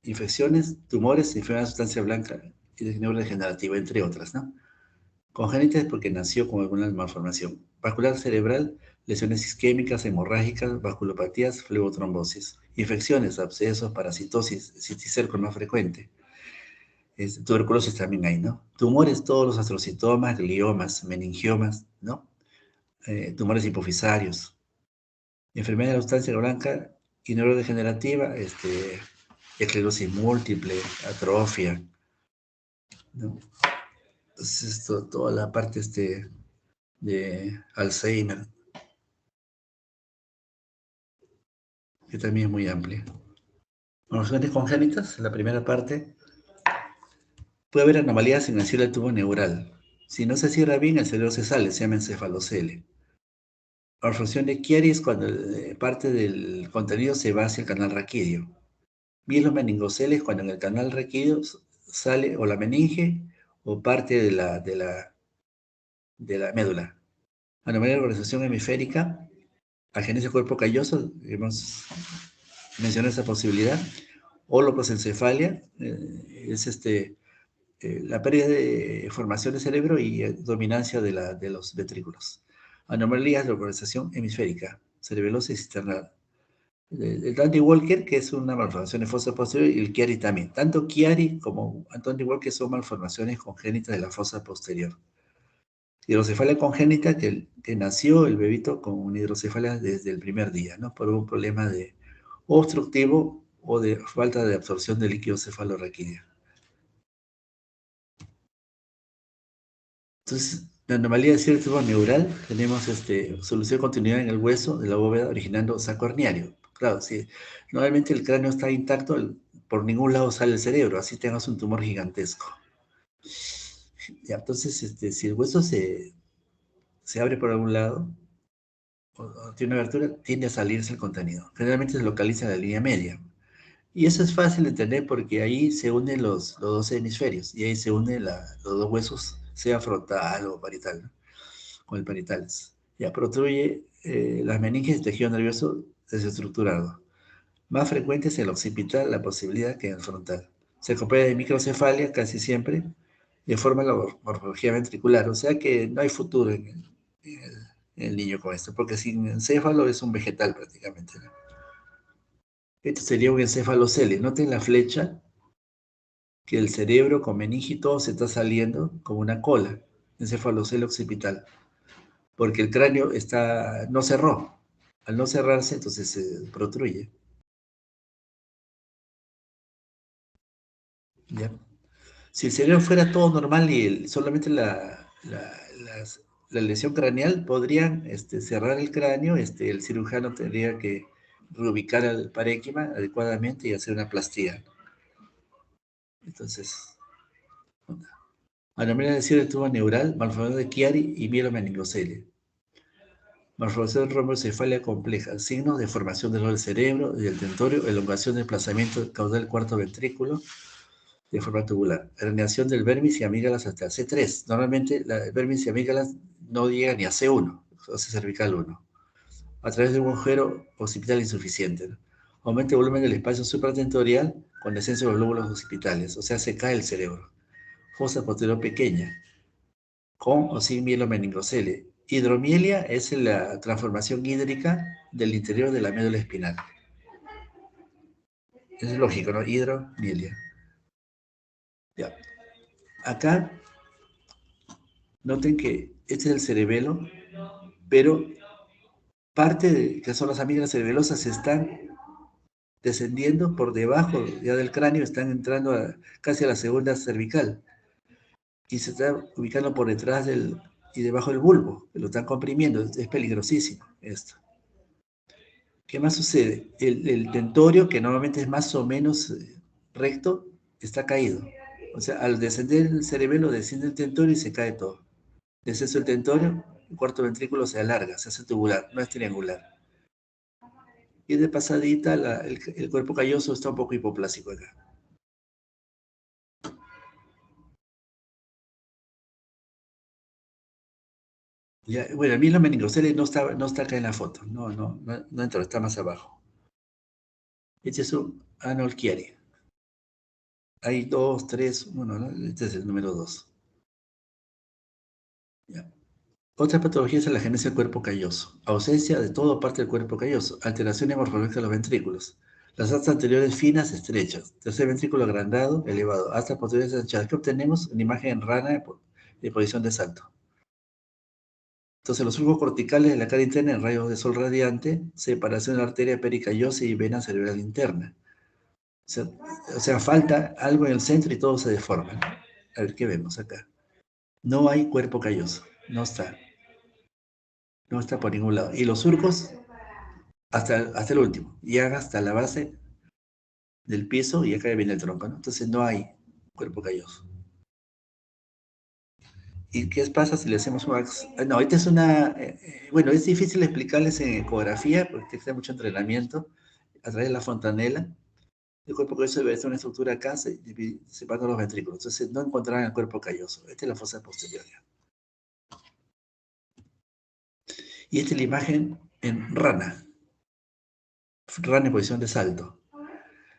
infecciones, tumores, enfermedad de sustancia blanca y de neurodegenerativa, entre otras, ¿no? Congénita es porque nació con alguna malformación. Vascular cerebral, lesiones isquémicas, hemorrágicas, vasculopatías, flebotrombosis. Infecciones, abscesos, parasitosis, cisticerco más frecuente. Tuberculosis también hay, ¿no? Tumores, todos los astrocitomas, gliomas, meningiomas, ¿no? Tumores hipofisarios. Enfermedad de la sustancia blanca y neurodegenerativa, esclerosis múltiple, atrofia, ¿no? Entonces, toda la parte de Alzheimer, que también es muy amplia. Malformaciones congénitas, la primera parte, puede haber anomalías en el cielo del tubo neural. Si no se cierra bien, el cerebro se sale, se llama encefalocele. Malformación de Chiari es cuando parte del contenido se va hacia el canal raquídeo. Mielomeningocele es cuando en el canal raquídeo sale o la meninge o parte de la médula. Anomalía de organización hemisférica, agenesia cuerpo calloso, hemos mencionado esa posibilidad. Holoprosencefalia, es la pérdida de formación de cerebro y dominancia de los ventrículos. Anomalías de organización hemisférica, cerebelosis cisterna. El Anthony Walker, que es una malformación de fosa posterior, y el Chiari también. Tanto Chiari como Anthony Walker son malformaciones congénitas de la fosa posterior. Hidrocefalia congénita, que nació el bebito con una hidrocefalia desde el primer día, ¿no? Por un problema obstructivo o de falta de absorción de líquido cefalorraquídeo. Entonces, la anomalía del cierre tubo neural, tenemos solución de continuidad en el hueso de la bóveda originando saco herniario. Claro, si normalmente el cráneo está intacto, por ningún lado sale el cerebro, así tengas un tumor gigantesco. Ya, entonces, si el hueso se abre por algún lado, o tiene una abertura, tiende a salirse el contenido. Generalmente se localiza en la línea media. Y eso es fácil de entender porque ahí se unen los dos hemisferios, y ahí se unen los dos huesos, sea frontal o parietal, ¿no? Con el parietales. Ya protruye las meninges del tejido nervioso desestructurado. Más frecuente es en el occipital la posibilidad que en el frontal. Se acompaña de microcefalia casi siempre, de forma la morfología ventricular, o sea que no hay futuro en el niño con esto, porque sin encéfalo es un vegetal prácticamente, ¿no? Esto sería un encéfalocele. Noten la flecha, que el cerebro con meninge y todo se está saliendo como una cola, encéfalocele occipital, porque el cráneo no cerró. Al no cerrarse, entonces se protruye. ¿Ya? Si el cerebro fuera todo normal y solamente la lesión craneal, podrían cerrar el cráneo, el cirujano tendría que reubicar el parénquima adecuadamente y hacer una plastía. Entonces, anomalía del cierre del tubo neural, malformación de Chiari y mielomeningocele. Malformación de rombocefalia compleja, signos de formación del cerebro y del tentorio, elongación del desplazamiento caudal del cuarto ventrículo de forma tubular, herniación del vermis y amígdalas hasta C3. Normalmente el vermis y amígdalas no llegan ni a C1, o sea, cervical 1, a través de un agujero occipital insuficiente, ¿no? Aumenta el volumen del espacio supratentorial con descenso de los lóbulos occipitales, o sea, se cae el cerebro. Fosa posterior pequeña, con o sin mielomeningocele. Hidromielia es la transformación hídrica del interior de la médula espinal. Es lógico, ¿no? Hidromielia. Ya. Acá, noten que este es el cerebelo, pero que son las amígdalas cerebelosas, están descendiendo por debajo ya del cráneo, están entrando casi a la segunda cervical, y se están ubicando por detrás y debajo del bulbo, que lo están comprimiendo. Es peligrosísimo esto. ¿Qué más sucede? El tentorio, que normalmente es más o menos recto, está caído. O sea, al descender el cerebelo, desciende el tentorio y se cae todo. Descenso el tentorio, el cuarto ventrículo se alarga, se hace tubular, no es triangular. Y de pasadita, el cuerpo calloso está un poco hipoplásico acá. Ya, bueno, a mí la meningocele no está acá en la foto. No entró, está más abajo. Este es un Arnold Chiari. Hay dos, tres, uno, ¿no? Este es el número 2. Ya. Otra patología es la genesia del cuerpo calloso. Ausencia de toda parte del cuerpo calloso. Alteraciones morfológicas de los ventrículos. Las astas anteriores finas, estrechas. Tercer ventrículo agrandado, elevado. Astas posteriores anchadas. ¿Qué obtenemos? Una imagen en rana de posición de salto. Entonces, los surcos corticales de la cara interna en rayos de sol radiante, separación de la arteria pericallosa y vena cerebral interna. O sea, falta algo en el centro y todo se deforma, ¿no? A ver, ¿qué vemos acá? No hay cuerpo calloso. No está. No está por ningún lado. Y los surcos, hasta el último. Llegan hasta la base del piso y acá viene el tronco, ¿no? Entonces, no hay cuerpo calloso. ¿Y qué pasa si le hacemos un No, esta es bueno, es difícil explicarles en ecografía porque hay mucho entrenamiento a través de la fontanela. El cuerpo calloso debe ser una estructura acá, separando los ventrículos. Entonces, no encontrarán el cuerpo calloso. Esta es la fosa posterior. Y esta es la imagen en rana. Rana en posición de salto.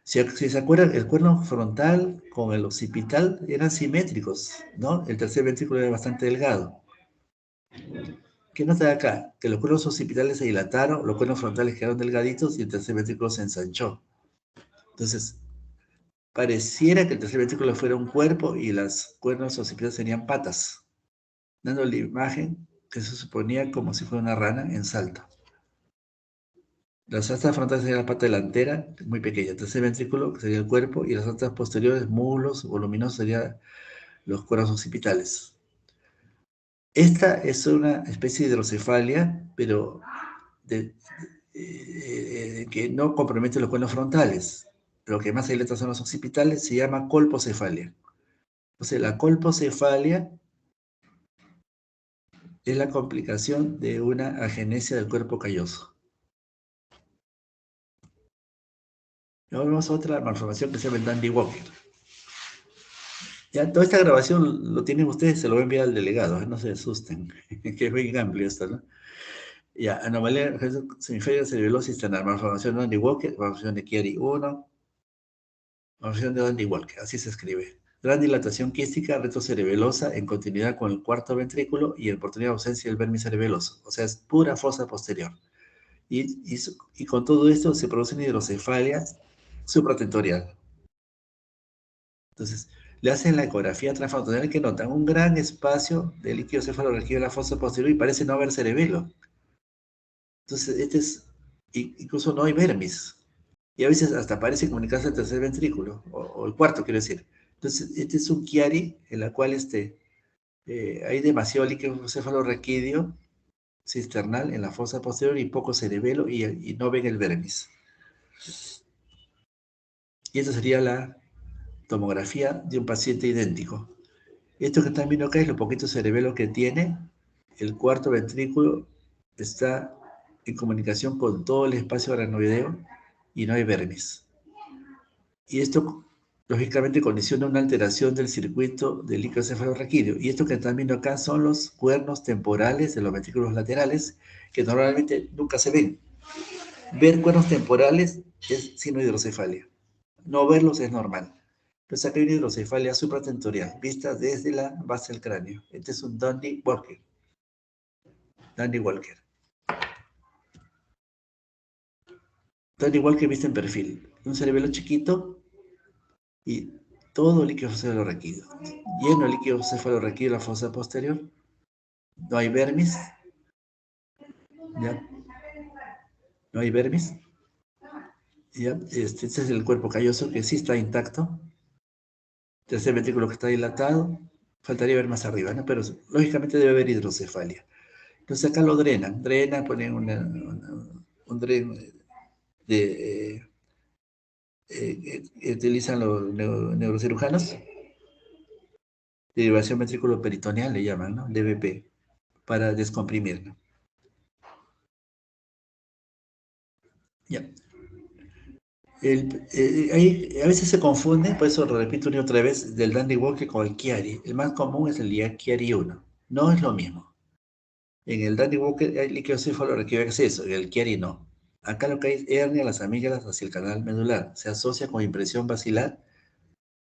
Si se acuerdan, el cuerno frontal con el occipital eran simétricos, ¿no? El tercer ventrículo era bastante delgado. ¿Qué nota de acá? Que los cuernos occipitales se dilataron, los cuernos frontales quedaron delgaditos y el tercer ventrículo se ensanchó. Entonces, pareciera que el tercer ventrículo fuera un cuerpo y las cuernos occipitales serían patas, dando la imagen que se suponía como si fuera una rana en salto. Las astas frontales sería la pata delantera, muy pequeña. El tercer ventrículo que sería el cuerpo, y las astas posteriores, muslos voluminosos, serían los cuernos occipitales. Esta es una especie de hidrocefalia, pero que no compromete los cuernos frontales. Lo que más se dilata son los occipitales, se llama colpocefalia. Entonces, la colpocefalia es la complicación de una agenesia del cuerpo calloso. Ahora vamos a otra malformación que se llama el Dandy Walker. Ya, toda esta grabación lo tienen ustedes, se lo voy a enviar al delegado, no se asusten, que es muy amplio esto, ¿no? Ya, anomalía semiferia cerebelosis tenar, malformación de Dandy Walker, malformación de Chiari 1, malformación de Dandy Walker, así se escribe. Gran dilatación quística retrocerebelosa en continuidad con el cuarto ventrículo y en oportunidad de ausencia del vermis cerebeloso, o sea, es pura fosa posterior. Y con todo esto se produce una hidrocefalia supratentorial. Entonces, le hacen la ecografía transfrontal que notan un gran espacio de líquido cefalorraquídeo en la fosa posterior y parece no haber cerebelo. Entonces, incluso no hay vermis. Y a veces hasta parece comunicarse al tercer ventrículo, o el cuarto, quiero decir. Entonces, este es un Chiari en la cual hay demasiado líquido cefalorraquídeo cisternal en la fosa posterior y poco cerebelo y no ven el vermis. Y esta sería la tomografía de un paciente idéntico. Esto que están viendo acá es lo poquito cerebelo que tiene. El cuarto ventrículo está en comunicación con todo el espacio aracnoideo y no hay vermis. Y esto, lógicamente, condiciona una alteración del circuito del líquido cefalorraquídeo. Y esto que están viendo acá son los cuernos temporales de los ventrículos laterales, que normalmente nunca se ven. Ver cuernos temporales es signo de hidrocefalia. No verlos es normal. Entonces acá hay una hidrocefalia supratentorial, vista desde la base del cráneo. Este es un Dandy Walker. Dandy Walker. Dandy Walker vista en perfil. Un cerebelo chiquito y todo líquido cefalorraquídeo. Lleno de líquido cefalorraquídeo en la fosa posterior. No hay vermis. ¿Ya? No hay vermis. ¿Ya? Este es el cuerpo calloso que sí está intacto. Tercer ventrículo que está dilatado. Faltaría ver más arriba, ¿no? Pero lógicamente debe haber hidrocefalia. Entonces acá lo drenan, ponen un dren utilizan los neurocirujanos, derivación ventrículo peritoneal le llaman, ¿no? DVP, para descomprimir, ¿no? Ya. A veces se confunde, por eso lo repito una y otra vez, del Dandy Walker con el Chiari. El más común es el Chiari 1. No es lo mismo. En el Dandy Walker hay líquido cefalorraquídeo de acceso, en el Chiari no. Acá lo que hay es hernia a las amígdalas hacia el canal medular. Se asocia con impresión basilar,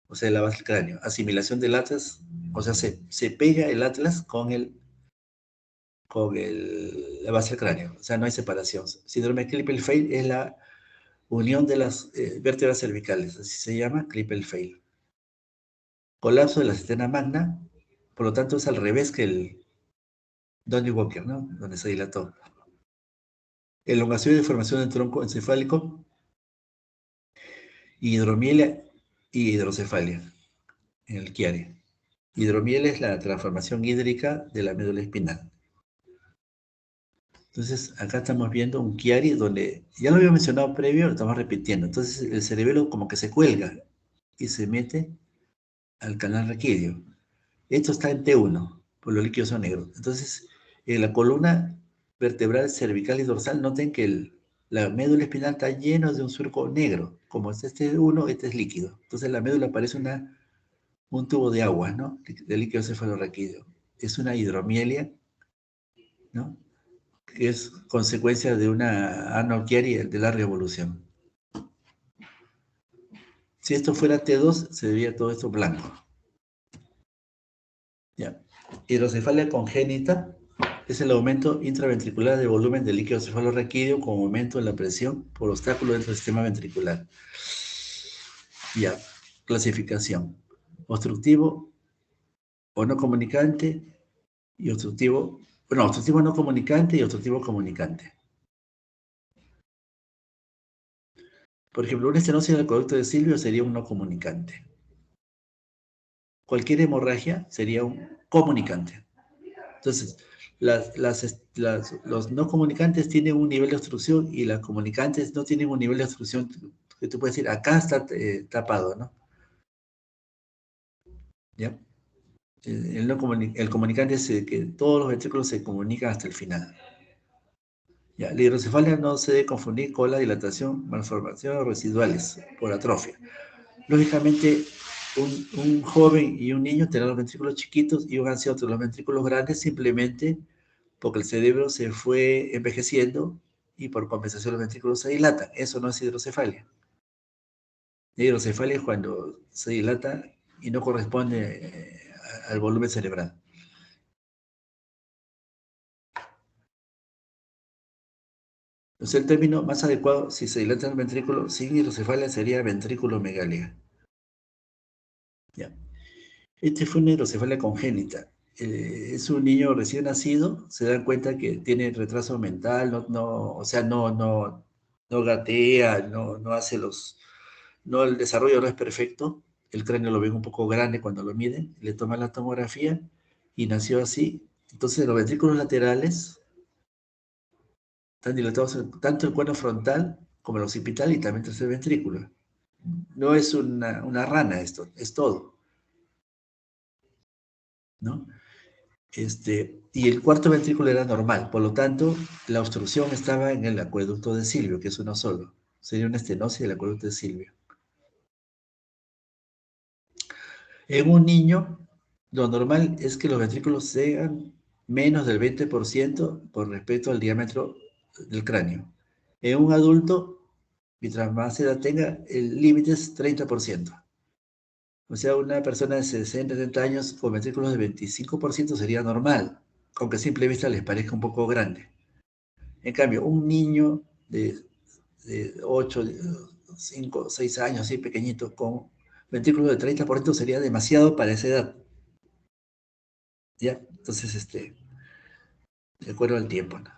o sea, la base del cráneo. Asimilación del atlas, o sea, se pega el atlas la base del cráneo. O sea, no hay separación. Síndrome de Klippel-Feil es la unión de las vértebras cervicales, así se llama, Klippel-Feil. Colapso de la cisterna magna, por lo tanto es al revés que el Donny Walker, ¿no? Donde se dilató. Elongación y deformación del tronco encefálico, hidromielia y hidrocefalia en el Chiari. Hidromielia es la transformación hídrica de la médula espinal. Entonces, acá estamos viendo un Chiari donde, ya lo había mencionado previo, lo estamos repitiendo. Entonces, el cerebelo como que se cuelga y se mete al canal raquídeo. Esto está en T1, por los líquidos son negros. Entonces, en la columna vertebral cervical y dorsal, noten que la médula espinal está llena de un surco negro. Como es este uno, este es líquido. Entonces, la médula parece un tubo de agua, ¿no? De líquido cefalorraquídeo. Es una hidromielia, ¿no? Que es consecuencia de una Arnold-Chiari de larga evolución. Si esto fuera T2, se vería todo esto blanco. ¿Ya? Hidrocefalia congénita es el aumento intraventricular de volumen del líquido cefalorraquídeo con aumento en la presión por obstáculo dentro del sistema ventricular. Ya, clasificación. Obstructivo o no comunicante y obstructivo no comunicante y obstructivo comunicante. Por ejemplo, una estenosis del acueducto de Silvio sería un no comunicante. Cualquier hemorragia sería un comunicante. Entonces, los no comunicantes tienen un nivel de obstrucción y las comunicantes no tienen un nivel de obstrucción que tú puedes decir, acá está tapado, ¿no? ¿Ya? El comunicante es que todos los ventrículos se comunican hasta el final. Ya, la hidrocefalia no se debe confundir con la dilatación, malformación o residuales por atrofia. Lógicamente, un joven y un niño tendrán los ventrículos chiquitos y un anciano tendrá los ventrículos grandes simplemente porque el cerebro se fue envejeciendo y por compensación los ventrículos se dilatan. Eso no es hidrocefalia. La hidrocefalia es cuando se dilata y no corresponde al volumen cerebral. Entonces el término más adecuado, si se dilata el ventrículo sin hidrocefalia, sería ventrículomegalia. Ya. Este fue una hidrocefalia congénita. Es un niño recién nacido, se dan cuenta que tiene retraso mental, o sea, no gatea, no hace el desarrollo no es perfecto, el cráneo lo ven un poco grande cuando lo miden, le toman la tomografía y nació así. Entonces los ventrículos laterales están dilatados tanto el cuerno frontal como el occipital y también el tercer ventrículo. No es una rana esto, es todo, ¿no? Y el cuarto ventrículo era normal, por lo tanto, la obstrucción estaba en el acueducto de Silvio, que es uno solo. Sería una estenosis del acueducto de Silvio. En un niño, lo normal es que los ventrículos sean menos del 20% por respecto al diámetro del cráneo. En un adulto, mientras más edad tenga, el límite es 30%. O sea, una persona de 60, 70 años con ventrículos de 25% sería normal, aunque a simple vista les parezca un poco grande. En cambio, un niño de 8, 5, 6 años, así pequeñito, con ventrículos de 30% sería demasiado para esa edad. ¿Ya? Entonces, de acuerdo al tiempo, ¿no?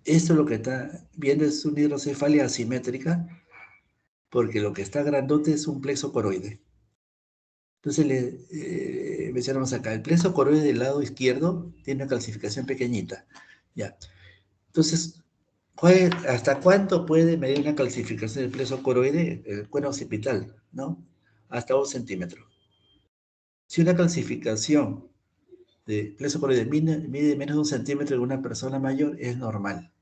Esto lo que está viendo es una hidrocefalia asimétrica, porque lo que está grandote es un plexo coroide. Entonces, mencionamos acá, el plexo coroide del lado izquierdo tiene una calcificación pequeñita. ¿Ya? Entonces, ¿hasta cuánto puede medir una calcificación del plexo coroide? El cuerno occipital, ¿no? Hasta 1 centímetro. Si una calcificación de plexo coroide mide menos de 1 centímetro en una persona mayor, es normal.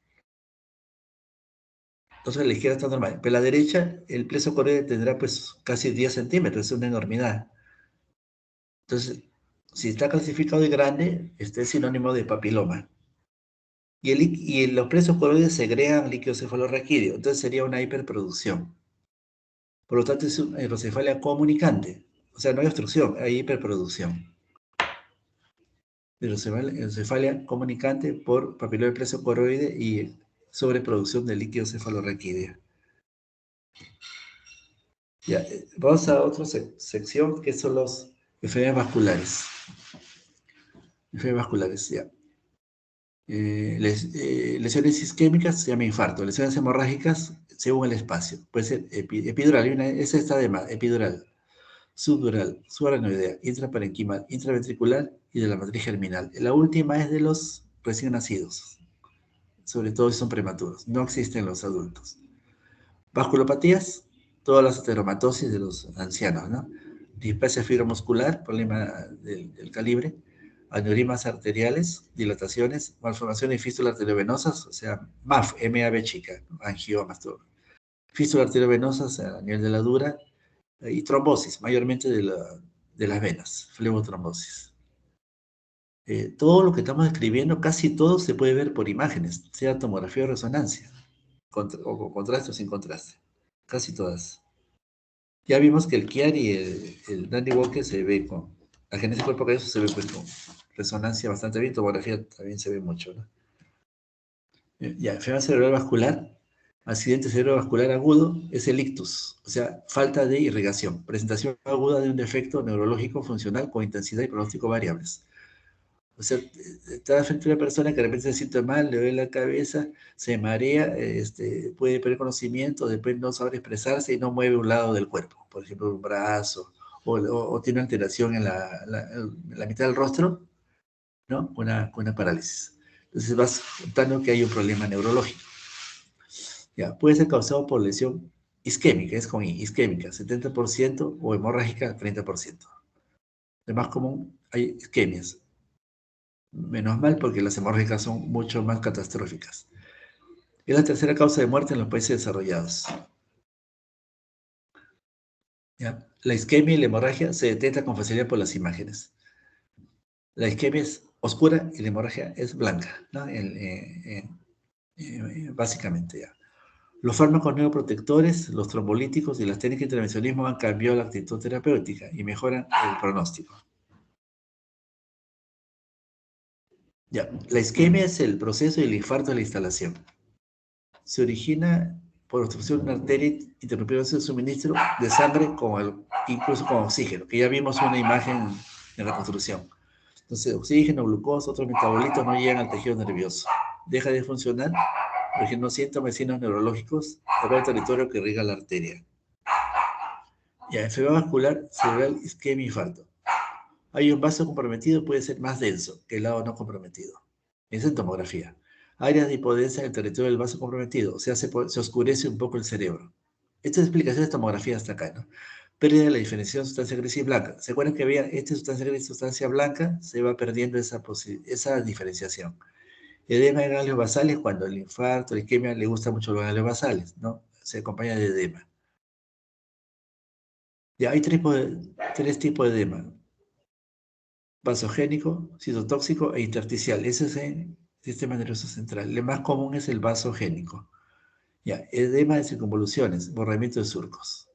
Entonces la izquierda está normal. Pero la derecha, el plexo coroide tendrá pues casi 10 centímetros, es una enormidad. Entonces, si está calcificado y grande, este es sinónimo de papiloma. Y los plexos coroides segregan líquido cefalorraquídeo, entonces sería una hiperproducción. Por lo tanto, es una hidrocefalia comunicante. O sea, no hay obstrucción, hay hiperproducción. Hidrocefalia comunicante por papiloma plexo coroide y sobreproducción de líquido cefalorraquídeo. Ya, vamos a otra sección que son los enfermedades vasculares. Enfermedades vasculares, ya. Lesiones isquémicas se llama infarto. Lesiones hemorrágicas según el espacio. Puede ser epidural, esa está de más, epidural, subdural, subaracnoidea, intraparenquimal, intraventricular y de la matriz germinal. La última es de los recién nacidos, sobre todo si son prematuros. No existen los adultos. Vasculopatías, todas las ateromatosis de los ancianos, ¿no? Displasia fibromuscular, problema del calibre, aneurismas arteriales, dilataciones, malformaciones y fístulas arteriovenosas, o sea, MAF, MAV chica, angiomas, todo. Fístulas arteriovenosas a nivel de la dura y trombosis, mayormente de las venas, flebotrombosis. Todo lo que estamos describiendo, casi todo se puede ver por imágenes, sea tomografía o resonancia, o con contraste o sin contraste, casi todas. Ya vimos que el Kiar y el Danny Walker se ve con, la genesia cuerpo calloso se ve pues con resonancia bastante bien, tomografía también se ve mucho, ¿no? Ya, enfermedad cerebral vascular, accidente cerebrovascular agudo, es el ictus, o sea, falta de irrigación, presentación aguda de un defecto neurológico funcional con intensidad y pronóstico variables. O sea, está frente a una persona que de repente se siente mal, le duele la cabeza, se marea, puede perder conocimiento, después no sabe expresarse y no mueve un lado del cuerpo, por ejemplo, un brazo, o tiene alteración en la mitad del rostro, ¿no? Una parálisis. Entonces vas notando que hay un problema neurológico. Ya, puede ser causado por lesión isquémica, es con I, isquémica, 70%, o hemorrágica, 30%. De más común, hay isquemias. Menos mal, porque las hemorrágicas son mucho más catastróficas. Es la tercera causa de muerte en los países desarrollados. ¿Ya? La isquemia y la hemorragia se detectan con facilidad por las imágenes. La isquemia es oscura y la hemorragia es blanca, ¿no? Básicamente, ya. Los fármacos neuroprotectores, los trombolíticos y las técnicas de intervencionismo han cambiado la actitud terapéutica y mejoran el pronóstico. Ya. La isquemia es el proceso y el infarto de la instalación. Se origina por obstrucción de una arteria interrumpiendo el suministro de sangre incluso con oxígeno, que ya vimos una imagen de reconstrucción. Entonces, oxígeno, glucosa, otros metabolitos no llegan al tejido nervioso. Deja de funcionar, originando síntomas y signos neurológicos sobre el territorio que irriga la arteria. Ya, enfermedad vascular cerebral, isquemia, infarto. Hay un vaso comprometido, puede ser más denso que el lado no comprometido. Es en tomografía. Áreas de hipodensia en el territorio del vaso comprometido, o sea, se oscurece un poco el cerebro. Esta explicación de tomografía hasta acá, ¿no? Pérdida de la diferenciación de sustancia gris y blanca. ¿Se acuerdan que había esta sustancia gris y sustancia blanca? Se va perdiendo esa diferenciación. Edema de ganglios basales, cuando el infarto, la isquemia, le gusta mucho los ganglios basales, ¿no? Se acompaña de edema. Ya hay tres tipos de edema: vasogénico, citotóxico e intersticial. Ese es el sistema nervioso central. El más común es el vasogénico. Ya, edema de circunvoluciones, borramiento de surcos.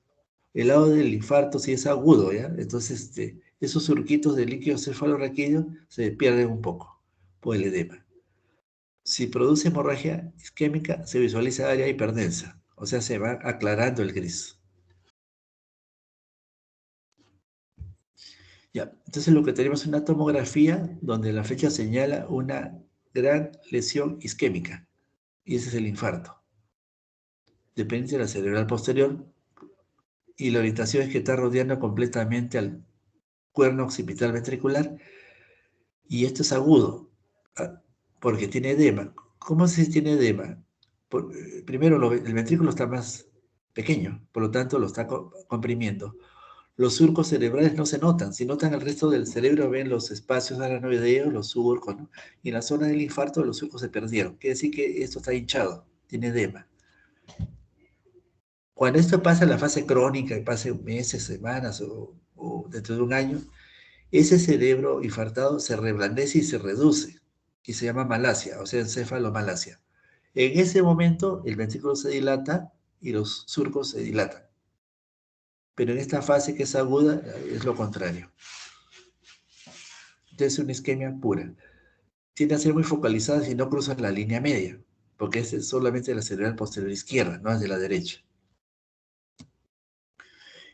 El lado del infarto sí es agudo, ¿ya? Entonces, esos surquitos de líquido cefalorraquídeo se pierden un poco por el edema. Si produce hemorragia isquémica, se visualiza área hiperdensa, o sea, se va aclarando el gris. Ya, entonces lo que tenemos es una tomografía donde la flecha señala una gran lesión isquémica, y ese es el infarto. Depende de la cerebral posterior, y la orientación es que está rodeando completamente al cuerno occipital ventricular, y esto es agudo, porque tiene edema. ¿Cómo se tiene edema? Primero, el ventrículo está más pequeño, por lo tanto lo está comprimiendo. Los surcos cerebrales no se notan. Si notan el resto del cerebro, ven los espacios aracnoideos, los surcos, ¿no? Y en la zona del infarto los surcos se perdieron. Quiere decir que esto está hinchado, tiene edema. Cuando esto pasa a la fase crónica, y pase meses, semanas o dentro de un año, ese cerebro infartado se reblandece y se reduce, y se llama malasia, o sea, encefalomalacia. En ese momento, el ventrículo se dilata y los surcos se dilatan. Pero en esta fase que es aguda, es lo contrario. Entonces, es una isquemia pura. Tiende a ser muy focalizada si no cruza la línea media, porque es solamente de la cerebral posterior izquierda, no es de la derecha.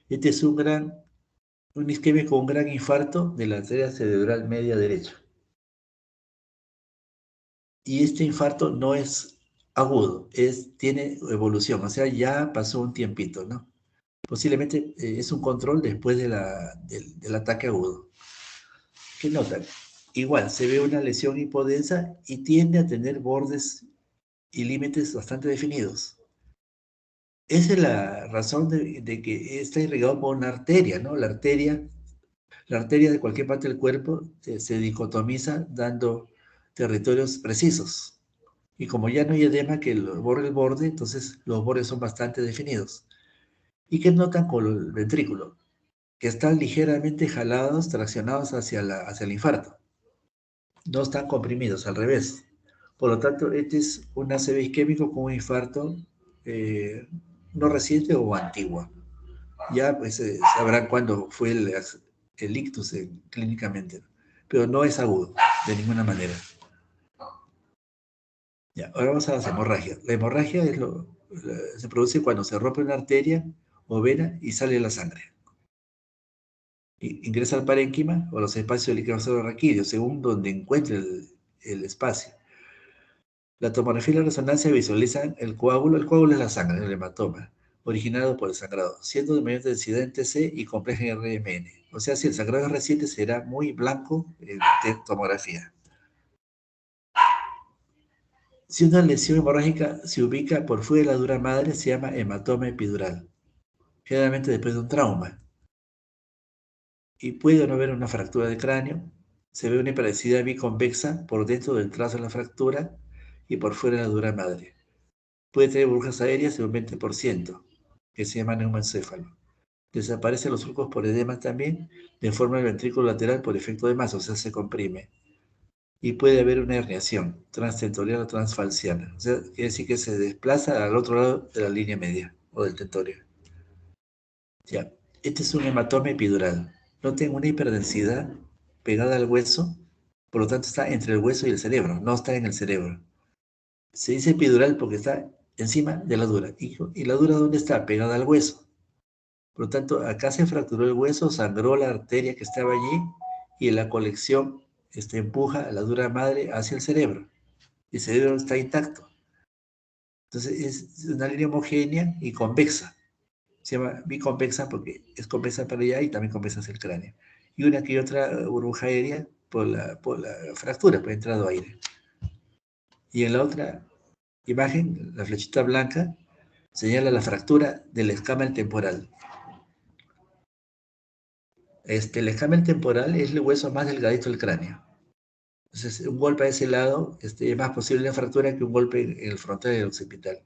Este es un isquemia con un gran infarto de la arteria cerebral media derecha. Y este infarto no es agudo, tiene evolución, o sea, ya pasó un tiempito, ¿no? Posiblemente es un control después del ataque agudo. ¿Qué notan? Igual, se ve una lesión hipodensa y tiende a tener bordes y límites bastante definidos. Esa es la razón de que está irrigado por una arteria, ¿no? La arteria de cualquier parte del cuerpo se dicotomiza dando territorios precisos. Y como ya no hay edema que borre el borde, entonces los bordes son bastante definidos. ¿Y qué notan con el ventrículo? Que están ligeramente jalados, traccionados hacia el infarto. No están comprimidos, al revés. Por lo tanto, este es un ACV isquémico con un infarto no reciente o antiguo. Ya pues sabrán cuándo fue el ictus clínicamente, pero no es agudo, de ninguna manera. Ya, ahora vamos a las hemorragias. La hemorragia se produce cuando se rompe una arteria o vena y sale la sangre. Ingresa al parénquima o los espacios del líquido raquídeo, según donde encuentre el espacio. La tomografía y la resonancia visualizan el coágulo es la sangre, el hematoma, originado por el sangrado, siendo de mayor densidad en TC y compleja en RMN. O sea, si el sangrado es reciente, será muy blanco en tomografía. Si una lesión hemorrágica se ubica por fuera de la dura madre, se llama hematoma epidural, generalmente después de un trauma. Y puede no haber una fractura de cráneo, se ve una hiperdensidad biconvexa por dentro del trazo de la fractura y por fuera de la dura madre. Puede tener burbujas aéreas de un 20%, que se llama neumoencéfalo. Desaparecen los surcos por edema también, deforma el ventrículo lateral por efecto de masa, o sea, se comprime. Y puede haber una herniación transtentorial o transfalciana. O sea, quiere decir que se desplaza al otro lado de la línea media o del tentorio. Ya, este es un hematoma epidural. Noten una hiperdensidad pegada al hueso, por lo tanto está entre el hueso y el cerebro, no está en el cerebro. Se dice epidural porque está encima de la dura. ¿Y la dura dónde está? Pegada al hueso. Por lo tanto, acá se fracturó el hueso, sangró la arteria que estaba allí y la colección empuja a la dura madre hacia el cerebro. El cerebro está intacto. Entonces es una línea homogénea y convexa. Se llama biconvexa porque es convexa para allá y también convexa hacia el cráneo. Y una que otra burbuja aérea por la fractura, por entrado aire. Y en la otra imagen, la flechita blanca señala la fractura del escamal temporal. El escamal temporal es el hueso más delgadito del cráneo. Entonces, un golpe a ese lado es más posible la fractura que un golpe en el frontal del occipital.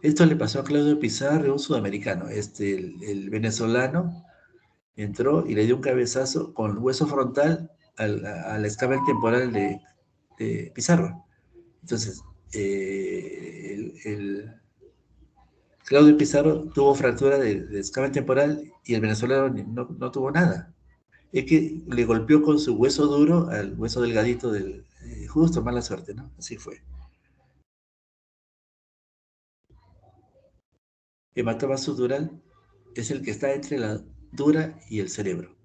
Esto le pasó a Claudio Pizarro, un sudamericano. El venezolano entró y le dio un cabezazo con el hueso frontal al escamal temporal de Pizarro. Entonces, Claudio Pizarro tuvo fractura de escamal temporal y el venezolano no tuvo nada. Es que le golpeó con su hueso duro al hueso delgadito del... justo, mala suerte, ¿no? Así fue. Hematoma subdural es el que está entre la dura y el cerebro.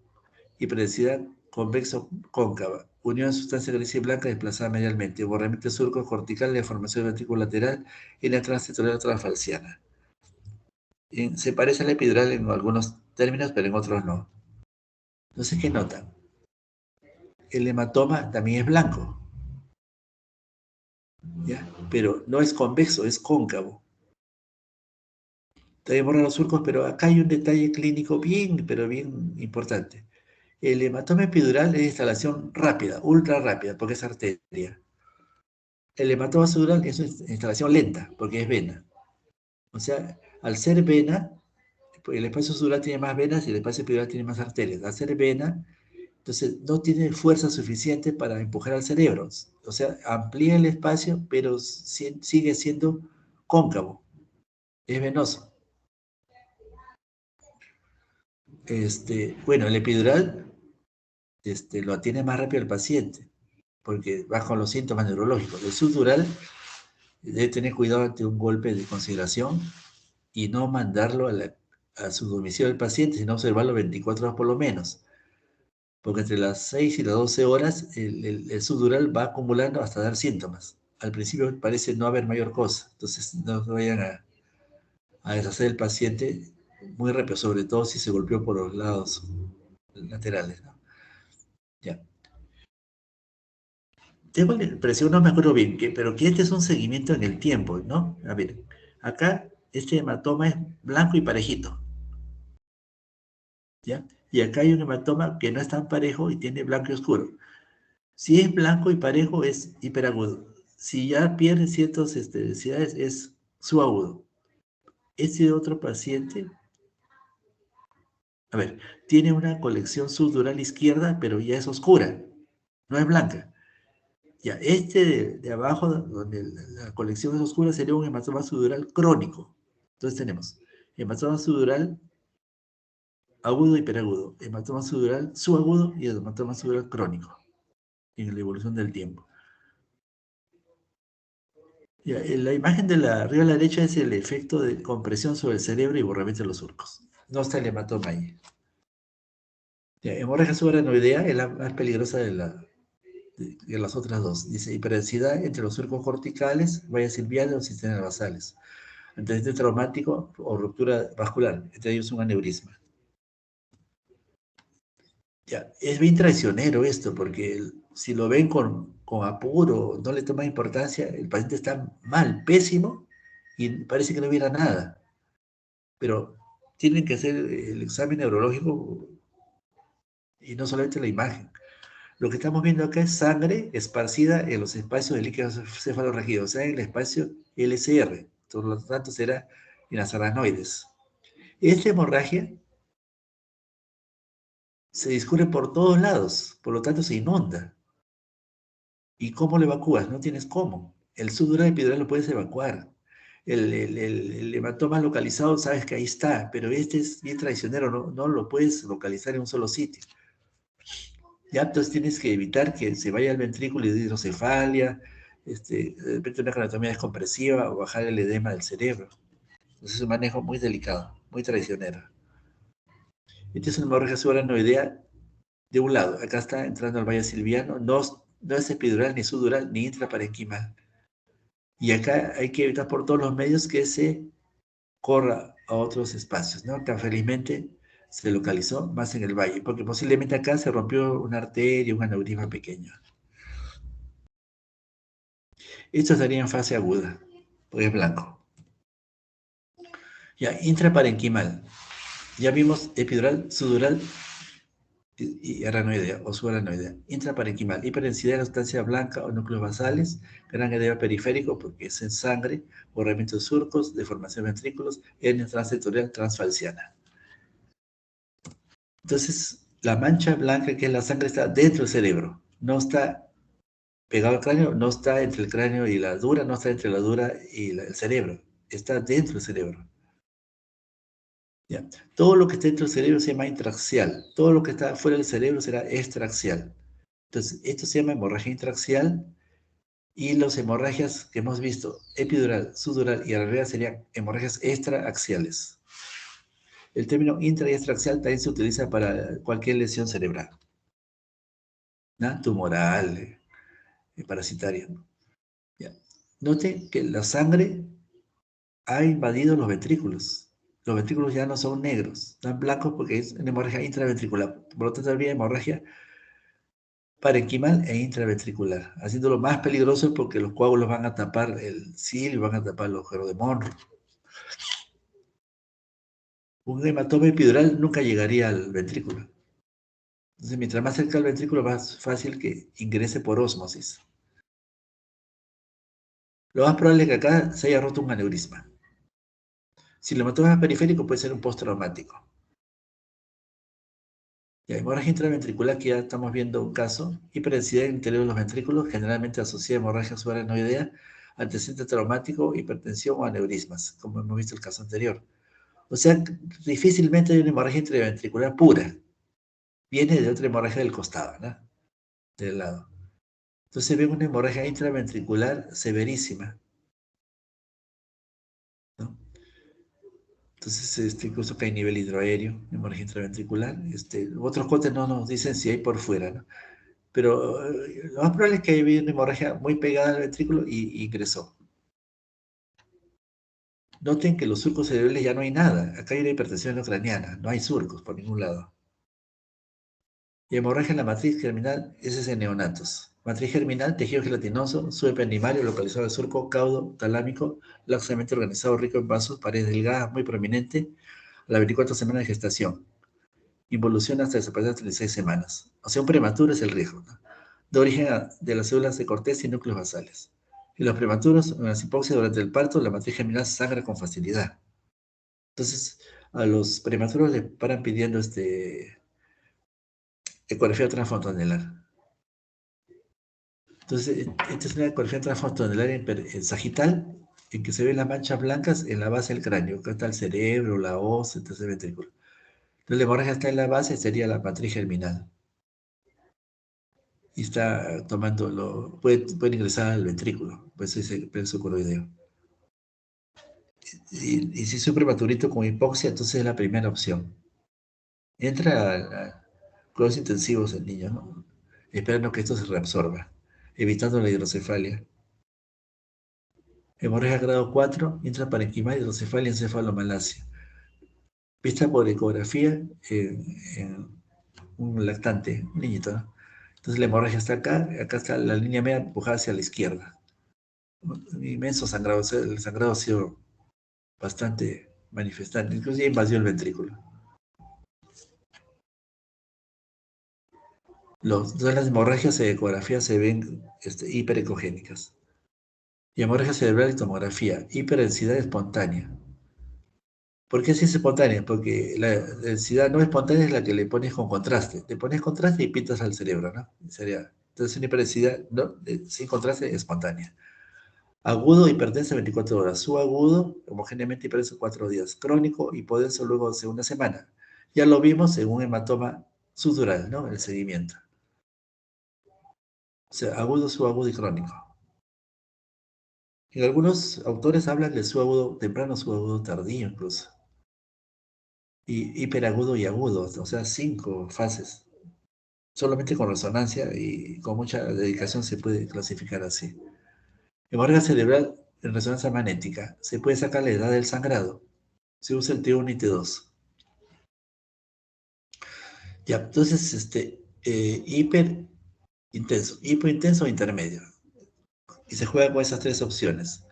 Hiperdensidad convexo-cóncava. Unión de sustancia gris y blanca desplazada medialmente. Borramiento surco cortical de formación ventrículo lateral en la transitorial transfalciana. Se parece a la epidural en algunos términos, pero en otros no. Entonces, ¿qué notan? El hematoma también es blanco, ¿ya? Pero no es convexo, es cóncavo. También borra los surcos, pero acá hay un detalle clínico bien, pero bien importante. El hematoma epidural es de instalación rápida, ultra rápida, porque es arteria. El hematoma subdural es una instalación lenta, porque es vena. O sea, al ser vena, el espacio subdural tiene más venas y el espacio epidural tiene más arterias. Al ser vena, entonces no tiene fuerza suficiente para empujar al cerebro. O sea, amplía el espacio, pero sigue siendo cóncavo, es venoso. Bueno, el epidural lo atiende más rápido el paciente, porque va con los síntomas neurológicos. El subdural debe tener cuidado ante un golpe de consideración y no mandarlo a su domicilio del paciente, sino observarlo 24 horas por lo menos, porque entre las 6 y las 12 horas el subdural va acumulando hasta dar síntomas. Al principio parece no haber mayor cosa, entonces no vayan a deshacer el paciente muy rápido, sobre todo si se golpeó por los lados laterales, ¿no? Ya. Tengo la impresión, no me acuerdo bien, pero que este es un seguimiento en el tiempo, ¿no? A ver, acá este hematoma es blanco y parejito, ¿ya? Y acá hay un hematoma que no es tan parejo y tiene blanco y oscuro. Si es blanco y parejo es hiperagudo. Si ya pierde ciertas densidades es subagudo. Este otro paciente, a ver, tiene una colección subdural izquierda, pero ya es oscura, no es blanca. Ya, de abajo, donde la colección es oscura, sería un hematoma subdural crónico. Entonces tenemos hematoma subdural agudo y hiperagudo, hematoma subdural subagudo y hematoma subdural crónico en la evolución del tiempo. Ya, la imagen de la arriba a la derecha es el efecto de compresión sobre el cerebro y borramiento de los surcos. No está el hematoma ahí. Ya, hemorragia subaracnoidea es la más peligrosa de las otras dos. Dice hiperdensidad entre los surcos corticales, vallas silvianas o sistemas basales. Antecedente traumático o ruptura vascular, entre ellos un aneurisma. Ya, es bien traicionero esto, porque si lo ven con apuro, no le toman importancia, el paciente está mal, pésimo, y parece que no hubiera nada. Pero tienen que hacer el examen neurológico y no solamente la imagen. Lo que estamos viendo acá es sangre esparcida en los espacios de líquido cefalorraquídeo, o sea, en el espacio LCR. Por lo tanto, será en las aracnoides. Esta hemorragia se discurre por todos lados, por lo tanto se inunda. ¿Y cómo lo evacúas? No tienes cómo. El subdural epidural lo puedes evacuar. El hematoma localizado, sabes que ahí está, pero este es bien traicionero, no lo puedes localizar en un solo sitio. Ya, entonces tienes que evitar que se vaya al ventrículo y de hidrocefalia, de repente una anatomía descompresiva o bajar el edema del cerebro. Entonces es un manejo muy delicado, muy traicionero. Esta es una hemorragia subaracnoidea de un lado. Acá está entrando al valle silviano, no es epidural, ni subdural, ni intraparenquimal. Y acá hay que evitar por todos los medios que se corra a otros espacios, ¿no? Acá felizmente se localizó más en el valle, porque posiblemente acá se rompió una arteria, un aneurisma pequeño. Esto estaría en fase aguda, porque es blanco. Ya, intraparenquimal. Ya vimos epidural, subdural y aranoidea o subaranoidea. Intraparenquimal, hiperdensidad de la sustancia blanca o núcleos basales, gran edema periférico porque es en sangre, borramiento de surcos, deformación de ventrículos, hernia transsectorial transfalciana. Entonces, la mancha blanca que es la sangre está dentro del cerebro, no está pegado al cráneo, no está entre el cráneo y la dura, no está entre la dura y el cerebro, está dentro del cerebro. ¿Ya? Todo lo que está dentro del cerebro se llama intraxial, todo lo que está fuera del cerebro será extraxial. Entonces, esto se llama hemorragia intraxial y las hemorragias que hemos visto, epidural, subdural y arterial serían hemorragias extraaxiales. El término intra y extraaxial también se utiliza para cualquier lesión cerebral, ¿no? Tumoral, parasitaria. ¿Ya? Note que la sangre ha invadido los ventrículos. Los ventrículos ya no son negros, están blancos porque es una hemorragia intraventricular. Por lo tanto, habría hemorragia parenquimal e intraventricular, haciéndolo más peligroso porque los coágulos van a tapar el cil y van a tapar el agujero de Monro. Un hematoma epidural nunca llegaría al ventrículo. Entonces, mientras más cerca al ventrículo, más fácil que ingrese por ósmosis. Lo más probable es que acá se haya roto un aneurisma. Si el hematoma es periférico, puede ser un postraumático. La hemorragia intraventricular, que ya estamos viendo un caso, hiperdensidad en el interior de los ventrículos, generalmente asociada a hemorragia subaracnoidea, antecedente traumático, hipertensión o aneurismas, como hemos visto el caso anterior. O sea, difícilmente hay una hemorragia intraventricular pura. Viene de otra hemorragia del costado, ¿no? Del lado. Entonces ve una hemorragia intraventricular severísima, ¿no? Entonces, incluso que hay nivel hidroaéreo, hemorragia intraventricular. Otros cortes no nos dicen si hay por fuera, ¿no? Pero lo más probable es que haya habido una hemorragia muy pegada al ventrículo y ingresó. Noten que los surcos cerebrales ya no hay nada. Acá hay una hipertensión ucraniana, no hay surcos por ningún lado. Y hemorragia en la matriz germinal, ese es en neonatos. Matriz germinal, tejido gelatinoso, subependimario, localizado al surco, caudo, talámico, laxamente organizado, rico en vasos, paredes delgadas, muy prominente, a las 24 semanas de gestación. Involución hasta desaparecer a 36 semanas. O sea, un prematuro es el riesgo, ¿no? De origen de las células de corteza y núcleos basales. Y los prematuros, en la hipoxia durante el parto, la matriz germinal sangra con facilidad. Entonces, a los prematuros le paran pidiendo ecografía transfontanelar. Entonces, esta es una ecografía transfontanelar en sagital, en que se ven las manchas blancas en la base del cráneo. Acá está el cerebro, la hoz, el tercer ventrículo. Entonces, la hemorragia está en la base, sería la matriz germinal. y está tomándolo, puede ingresar al ventrículo, pues ese preso coroideo. Y si es un prematurito con hipoxia, entonces es la primera opción. Entra a cuidados intensivos el niño, ¿no? Esperando que esto se reabsorba, evitando la hidrocefalia. Hemorragia grado 4, intraparenquimal, hidrocefalia, encefalomalacia. Vista por ecografía en un lactante, un niñito, ¿no? Entonces la hemorragia está acá, acá está la línea media empujada hacia la izquierda. Un inmenso sangrado, o sea, el sangrado ha sido bastante manifestante, incluso ya invadió el ventrículo. Todas las hemorragias de ecografía se ven hiperecogénicas. Y hemorragia cerebral y tomografía, hiperdensidad espontánea. ¿Por qué si es espontánea? Porque la densidad no espontánea es la que le pones con contraste. Le pones contraste y pintas al cerebro, ¿no? Entonces una hiperdensidad ¿no? Sin contraste espontánea. Agudo, hipertenso 24 horas. Subagudo, homogéneamente hipertenso 4 días. Crónico, hipodenso luego de una semana. Ya lo vimos en un hematoma sutural, ¿no? El seguimiento. O sea, agudo, subagudo y crónico. En algunos autores hablan de subagudo temprano, subagudo tardío incluso. Y hiperagudo y agudo, o sea, 5 fases. Solamente con resonancia y con mucha dedicación se puede clasificar así. Hemorragia cerebral en resonancia magnética. Se puede sacar la edad del sangrado. Se usa el T1 y T2. Ya, entonces, hiper intenso, hipointenso o intermedio. Y se juega con esas tres opciones.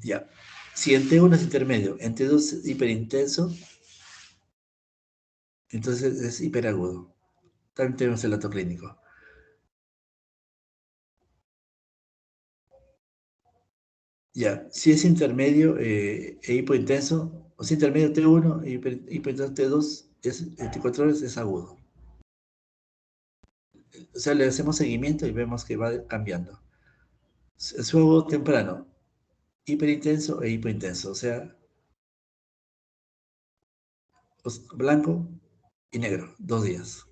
Ya. Si en T1 es intermedio, en T2 es hiperintenso, entonces es hiperagudo. También tenemos el dato clínico. Ya, si es intermedio e hipointenso, o si intermedio T1 e hipointenso T2, es 24 horas es agudo. O sea, le hacemos seguimiento y vemos que va cambiando. Su agudo temprano, hiperintenso e hipointenso, o sea, blanco y negro, 2 días.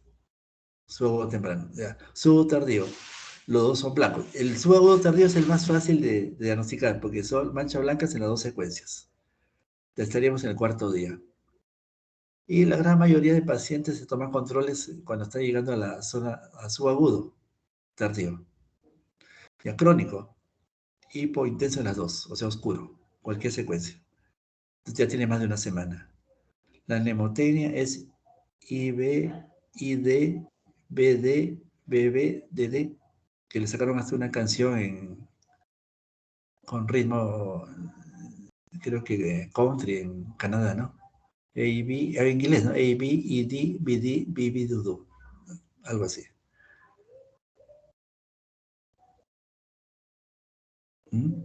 Subagudo temprano, ya. Subagudo tardío, los dos son blancos. El subagudo tardío es el más fácil de diagnosticar porque son manchas blancas en las dos secuencias. Ya estaríamos en el cuarto día. Y la gran mayoría de pacientes se toman controles cuando está llegando a la zona, a subagudo tardío. Ya crónico, hipointenso en las dos, o sea, oscuro, cualquier secuencia. Entonces ya tiene más de una semana. La nemotecnia es IB, ID, BD, BB, DD, que le sacaron hasta una canción con ritmo, creo que country en Canadá, ¿no? AB, en inglés, ¿no? AB, ED, BD, BB, Dudu, algo así. ¿Mm?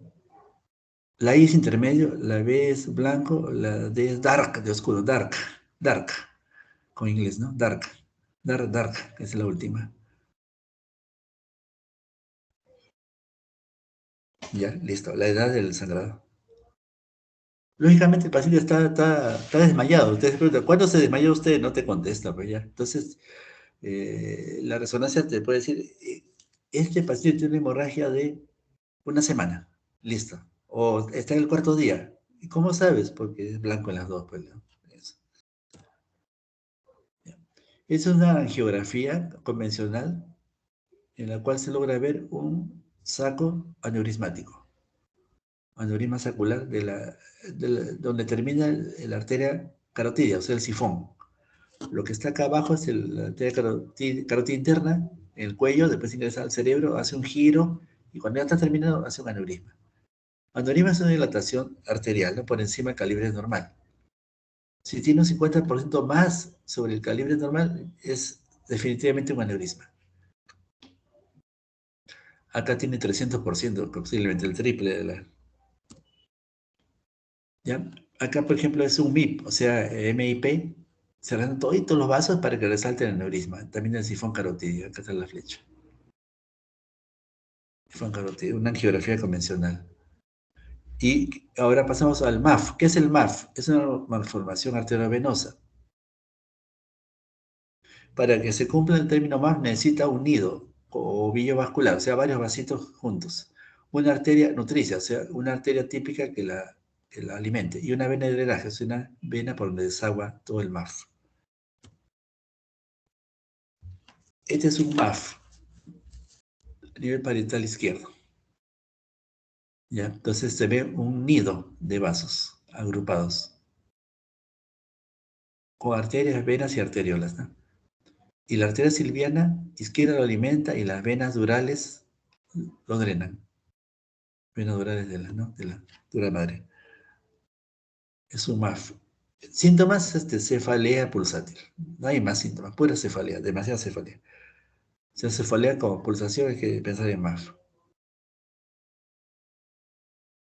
La I es intermedio, la B es blanco, la D es dark, de oscuro, dark, con inglés, ¿no? Dark, que es la última. Ya, listo, la edad del sangrado. Lógicamente el paciente está desmayado. Usted se pregunta, ¿cuándo se desmayó usted? No te contesta, pues ya. Entonces, la resonancia te puede decir, este paciente tiene una hemorragia de una semana, listo. O está en el cuarto día. ¿Y cómo sabes? Porque es blanco en las dos, pues, ¿no? Eso. Es una angiografía convencional en la cual se logra ver un saco aneurismático, aneurisma sacular donde termina la arteria carotidia, o sea, el sifón. Lo que está acá abajo es la arteria carótida interna, el cuello, después ingresa al cerebro, hace un giro y cuando ya está terminado hace un aneurisma. Aneurisma es una dilatación arterial, ¿no? Por encima del calibre normal. Si tiene un 50% más sobre el calibre normal, es definitivamente un aneurisma. Acá tiene 300%, posiblemente el triple de la... ¿Ya? Acá, por ejemplo, es un MIP, o sea, MIP, cerrando todos los vasos para que resalte el aneurisma. También el sifón carotidio, acá está la flecha. Sifón carotidio, una angiografía convencional. Y ahora pasamos al MAF. ¿Qué es el MAF? Es una malformación arteriovenosa. Para que se cumpla el término MAF necesita un nido. ovillo vascular, o sea, varios vasitos juntos. Una arteria nutricia, o sea, una arteria típica que la alimente. Y una vena de drenaje, es una vena por donde desagua todo el MAF. Este es un MAF, a nivel parietal izquierdo. ¿Ya? Entonces se ve un nido de vasos agrupados, con arterias, venas y arteriolas, ¿no? Y la arteria silviana izquierda lo alimenta y las venas durales lo drenan. Venas durales ¿no? De la dura madre. Es un MAF. Síntomas, cefalea pulsátil. No hay más síntomas, pura cefalea, demasiada cefalea. O sea, cefalea con pulsación hay que pensar en MAF.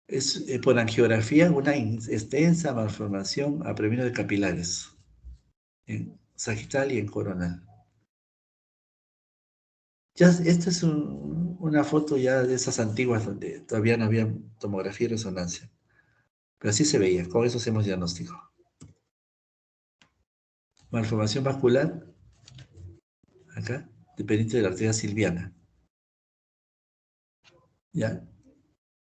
Es por angiografía una extensa malformación a premio de capilares, en sagital y en coronal. Ya, esta es una foto ya de esas antiguas donde todavía no había tomografía y resonancia. Pero así se veía, con eso hacemos diagnóstico. Malformación vascular, acá, dependiente de la arteria silviana. ¿Ya?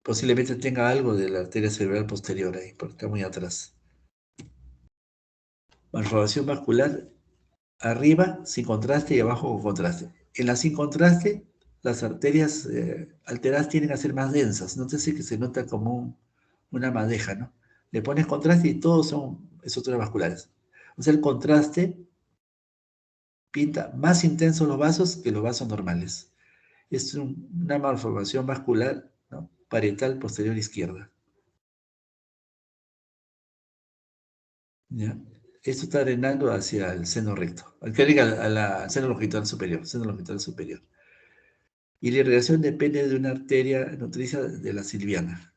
Posiblemente tenga algo de la arteria cerebral posterior ahí, porque está muy atrás. Malformación vascular, arriba sin contraste y abajo con contraste. En la sin contraste, las arterias alteradas tienden a ser más densas. Nótese que se nota como una madeja, ¿no? Le pones contraste y todos son estructuras vasculares. O sea, el contraste pinta más intensos los vasos que los vasos normales. Es una malformación vascular, ¿no? Parietal posterior izquierda. ¿Ya? Esto está drenando hacia el seno recto, al seno longitunal superior, seno longitunal superior. Y la irrigación depende de una arteria nutricia de la silviana.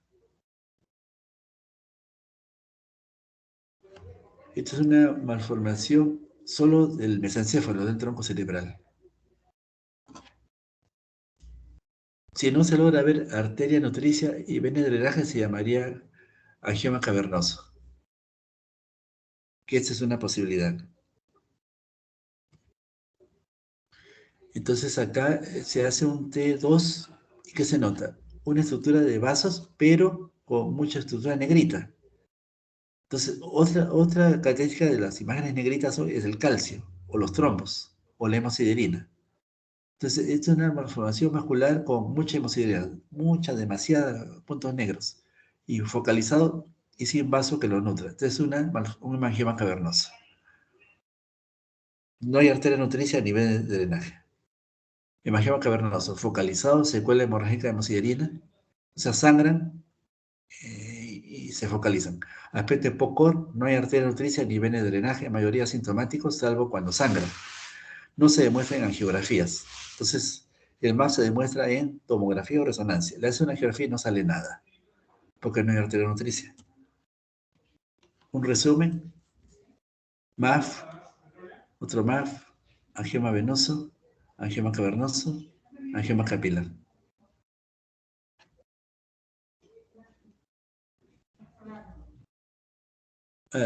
Esto es una malformación solo del mesencéfalo, del tronco cerebral. Si no se logra ver arteria nutricia y vena de drenaje, se llamaría angioma cavernoso, que esta es una posibilidad. Entonces acá se hace un T2, ¿y qué se nota? Una estructura de vasos, pero con mucha estructura negrita. Entonces, otra característica de las imágenes negritas es el calcio, o los trombos, o la hemosiderina. Entonces, esto es una malformación vascular con mucha hemosiderina, demasiada puntos negros, y focalizado y sin vaso que lo nutra. Entonces, es un hemangioma cavernoso. No hay arteria nutricia a nivel de drenaje. Hemangioma cavernoso, focalizado, secuela hemorrágica de hemosiderina, o sea, sangran y se focalizan. Aspecto POCOR, no hay arteria nutricia ni vena de drenaje, mayoría asintomáticos, salvo cuando sangran. No se demuestra en angiografías. Entonces, el MAF se demuestra en tomografía o resonancia. Le hace una angiografía y no sale nada, porque no hay arteria nutricia. Un resumen: MAF, otro MAF, angioma venoso, angioma cavernoso, angioma capilar.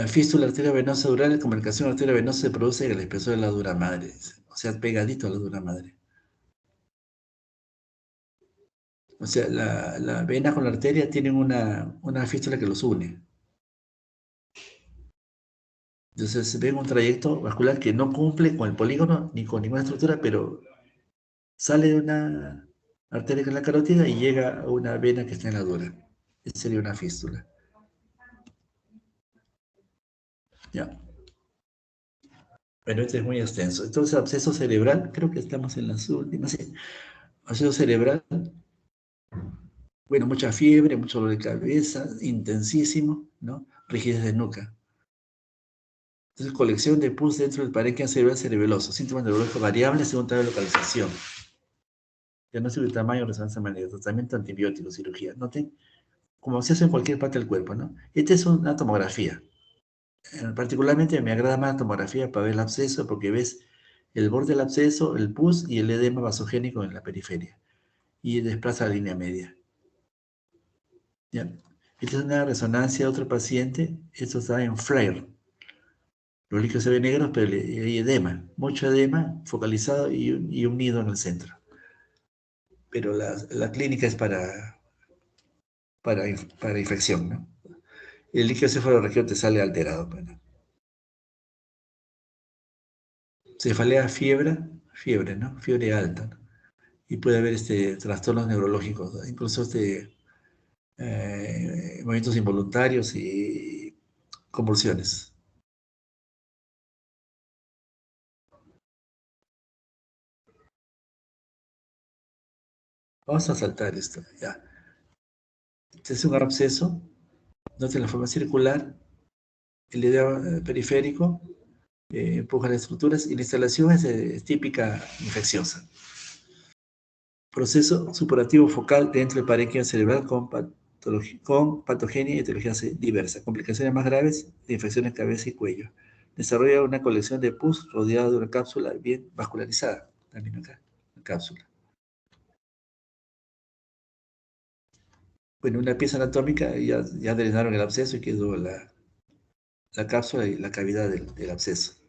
Fístula arteria venosa dural, comunicación arteria venosa se produce en el espesor de la dura madre, o sea, pegadito a la dura madre. O sea, la vena con la arteria tienen una fístula que los une. Entonces ven un trayecto vascular que no cumple con el polígono ni con ninguna estructura, pero sale de una arteria que es la carótida y llega a una vena que está en la dura. Esa sería una fístula. Ya. Pero este es muy extenso. Entonces, absceso cerebral, creo que estamos en las últimas. Sí. Absceso cerebral, bueno, mucha fiebre, mucho dolor de cabeza, intensísimo, ¿no? Rigidez de nuca. Entonces, colección de pus dentro del parénquima cerebral cerebeloso. Síntomas neurológicos variables según tal localización. Diagnóstico de tamaño, resonancia magnética, tratamiento antibiótico, cirugía. Noten, como se hace en cualquier parte del cuerpo, ¿no? Esta es una tomografía. Particularmente me agrada más la tomografía para ver el absceso porque ves el borde del absceso, el pus y el edema vasogénico en la periferia. Y desplaza la línea media. ¿Ya? Esta es una resonancia de otro paciente. Esto está en FLAIR. Los líquidos se ven negros, pero hay edema. Mucho edema focalizado y unido en el centro. pero la clínica es para infección, ¿no? El líquido cefalorraquídeo te sale alterado, pues, ¿no? Cefalea, fiebre, ¿no? Fiebre alta, ¿no? Y puede haber trastornos neurológicos, ¿no? Incluso movimientos involuntarios y convulsiones. Vamos a saltar esto, ya. Este es un absceso, note la forma circular, el edema periférico, empuja las estructuras y la instalación es típica infecciosa. Proceso supurativo focal dentro del parénquima cerebral con patogenia y etiología diversa. Complicaciones más graves de infecciones de cabeza y cuello. Desarrolla una colección de pus rodeada de una cápsula bien vascularizada. También acá, la cápsula. Bueno, una pieza anatómica, ya drenaron el absceso y quedó la cápsula y la cavidad del absceso.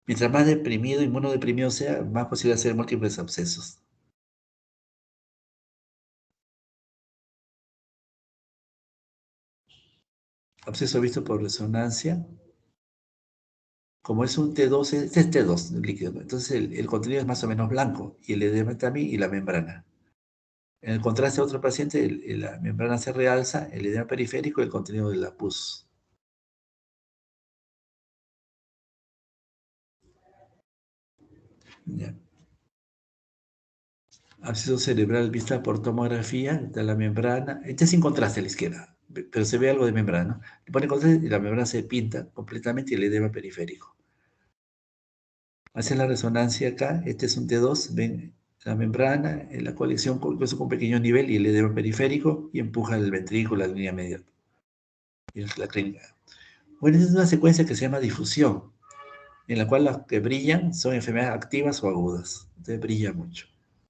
Mientras más deprimido, inmunodeprimido sea, más posible hacer múltiples abscesos. Absceso visto por resonancia. Como es un T2, este es T2 el líquido, ¿no? Entonces el contenido es más o menos blanco, y el edema también, y la membrana. En el contraste a otro paciente, la membrana se realza, el edema periférico y el contenido de la pus. ¿Ya? Absceso cerebral vista por tomografía de la membrana. Este es sin contraste a la izquierda, pero se ve algo de membrana, ¿no? Le pone contraste y la membrana se pinta completamente y el edema periférico. Hace la resonancia acá, este es un T2, ven la membrana, en la colección incluso con un pequeño nivel y el edema periférico, y empuja el ventrículo, la línea media. Y es la clínica. Bueno, esta es una secuencia que se llama difusión, en la cual las que brillan son enfermedades activas o agudas. Entonces brilla mucho.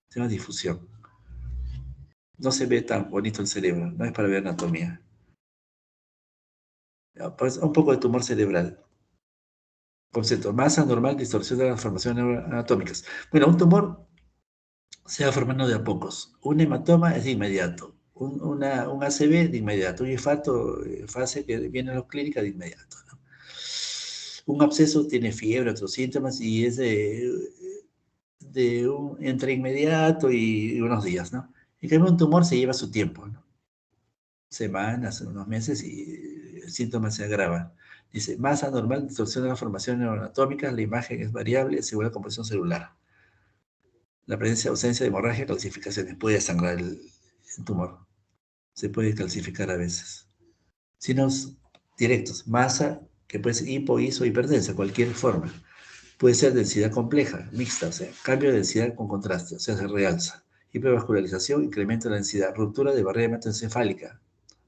Se llama difusión. No se ve tan bonito el cerebro, no es para ver anatomía. Pues, un poco de tumor cerebral. Concepto, masa normal, distorsión de las formaciones anatómicas. Bueno, un tumor se va formando de a pocos. Un hematoma es de inmediato. Un ACV de inmediato. Un infarto, fase que viene a la clínica de inmediato, ¿no? Un absceso tiene fiebre, otros síntomas, y es entre inmediato y unos días, ¿no? En cambio, un tumor se lleva su tiempo, ¿no? Semanas, unos meses, y el síntoma se agrava. Dice, masa normal, distorsión de la formación neuroanatómica, la imagen es variable según la composición celular. La presencia o ausencia de hemorragia, calcificaciones. Puede sangrar el tumor. Se puede calcificar a veces. Signos directos. Masa, que puede ser hipo, iso, hiperdensa, cualquier forma. Puede ser densidad compleja, mixta, o sea, cambio de densidad con contraste, o sea, se realza. Hipervascularización, incremento de la densidad, ruptura de barrera hematoencefálica.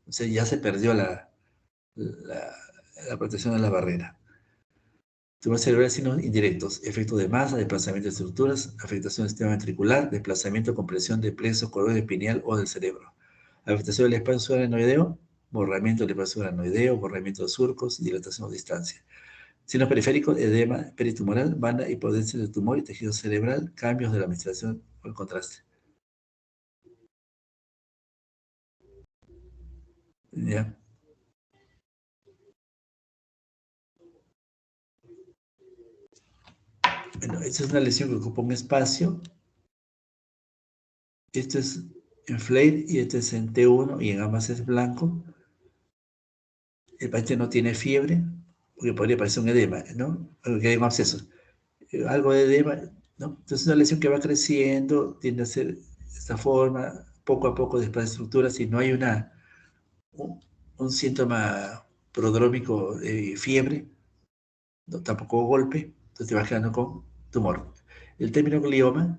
O sea, ya se perdió la, la protección de la barrera. Tumor cerebral, signos indirectos, efecto de masa, desplazamiento de estructuras, afectación del sistema ventricular, desplazamiento con presión de plexo, coroide pineal o del cerebro. Afectación del espacio subaranoideo, borramiento del espacio subaranoideo, borramiento de surcos, dilatación o distancia. Signos periféricos, edema peritumoral, banda hipodensia del tumor y tejido cerebral, cambios de la administración o el contraste. ¿Ya? Bueno, esta es una lesión que ocupa un espacio. Esto es en Flare y este es en T1 y en ambas es blanco. El paciente no tiene fiebre, porque podría parecer un edema, ¿no? Porque hay un absceso. Algo de edema, ¿no? Entonces, una lesión que va creciendo tiende a ser de esta forma, poco a poco desplaza estructuras y no hay un síntoma prodrómico de fiebre, no, tampoco golpe, entonces te vas quedando con tumor. El término glioma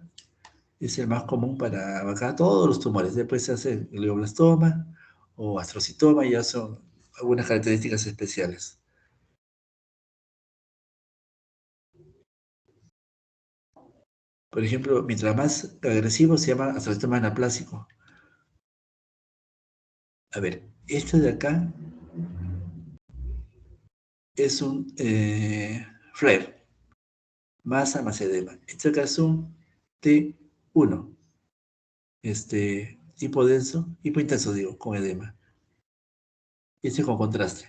es el más común para abarcar todos los tumores. Después se hace glioblastoma o astrocitoma, y ya son algunas características especiales. Por ejemplo, mientras más agresivo se llama astrocitoma anaplásico. A ver, este de acá es un flare, masa más edema. Este acá es un T1. hipodenso, hipointenso digo, con edema. Y este con contraste.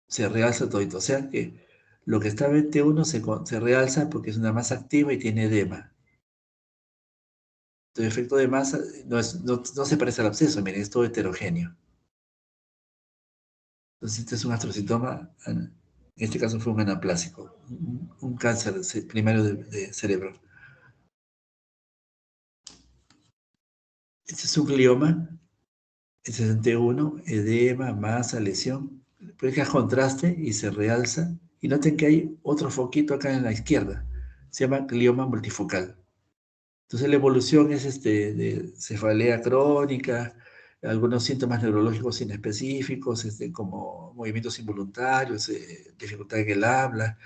Se realza todito. O sea que lo que está en T1 se realza porque es una masa activa y tiene edema. El efecto de masa no se parece al absceso, miren, es todo heterogéneo. Entonces este es un astrocitoma, en este caso fue un anaplásico, un cáncer primario de cerebro. Este es un glioma, este es en T1, edema, masa, lesión. Pero es que contraste y se realza. Y noten que hay otro foquito acá en la izquierda. Se llama glioma multifocal. Entonces la evolución es de cefalea crónica, algunos síntomas neurológicos inespecíficos, como movimientos involuntarios, dificultad en el habla,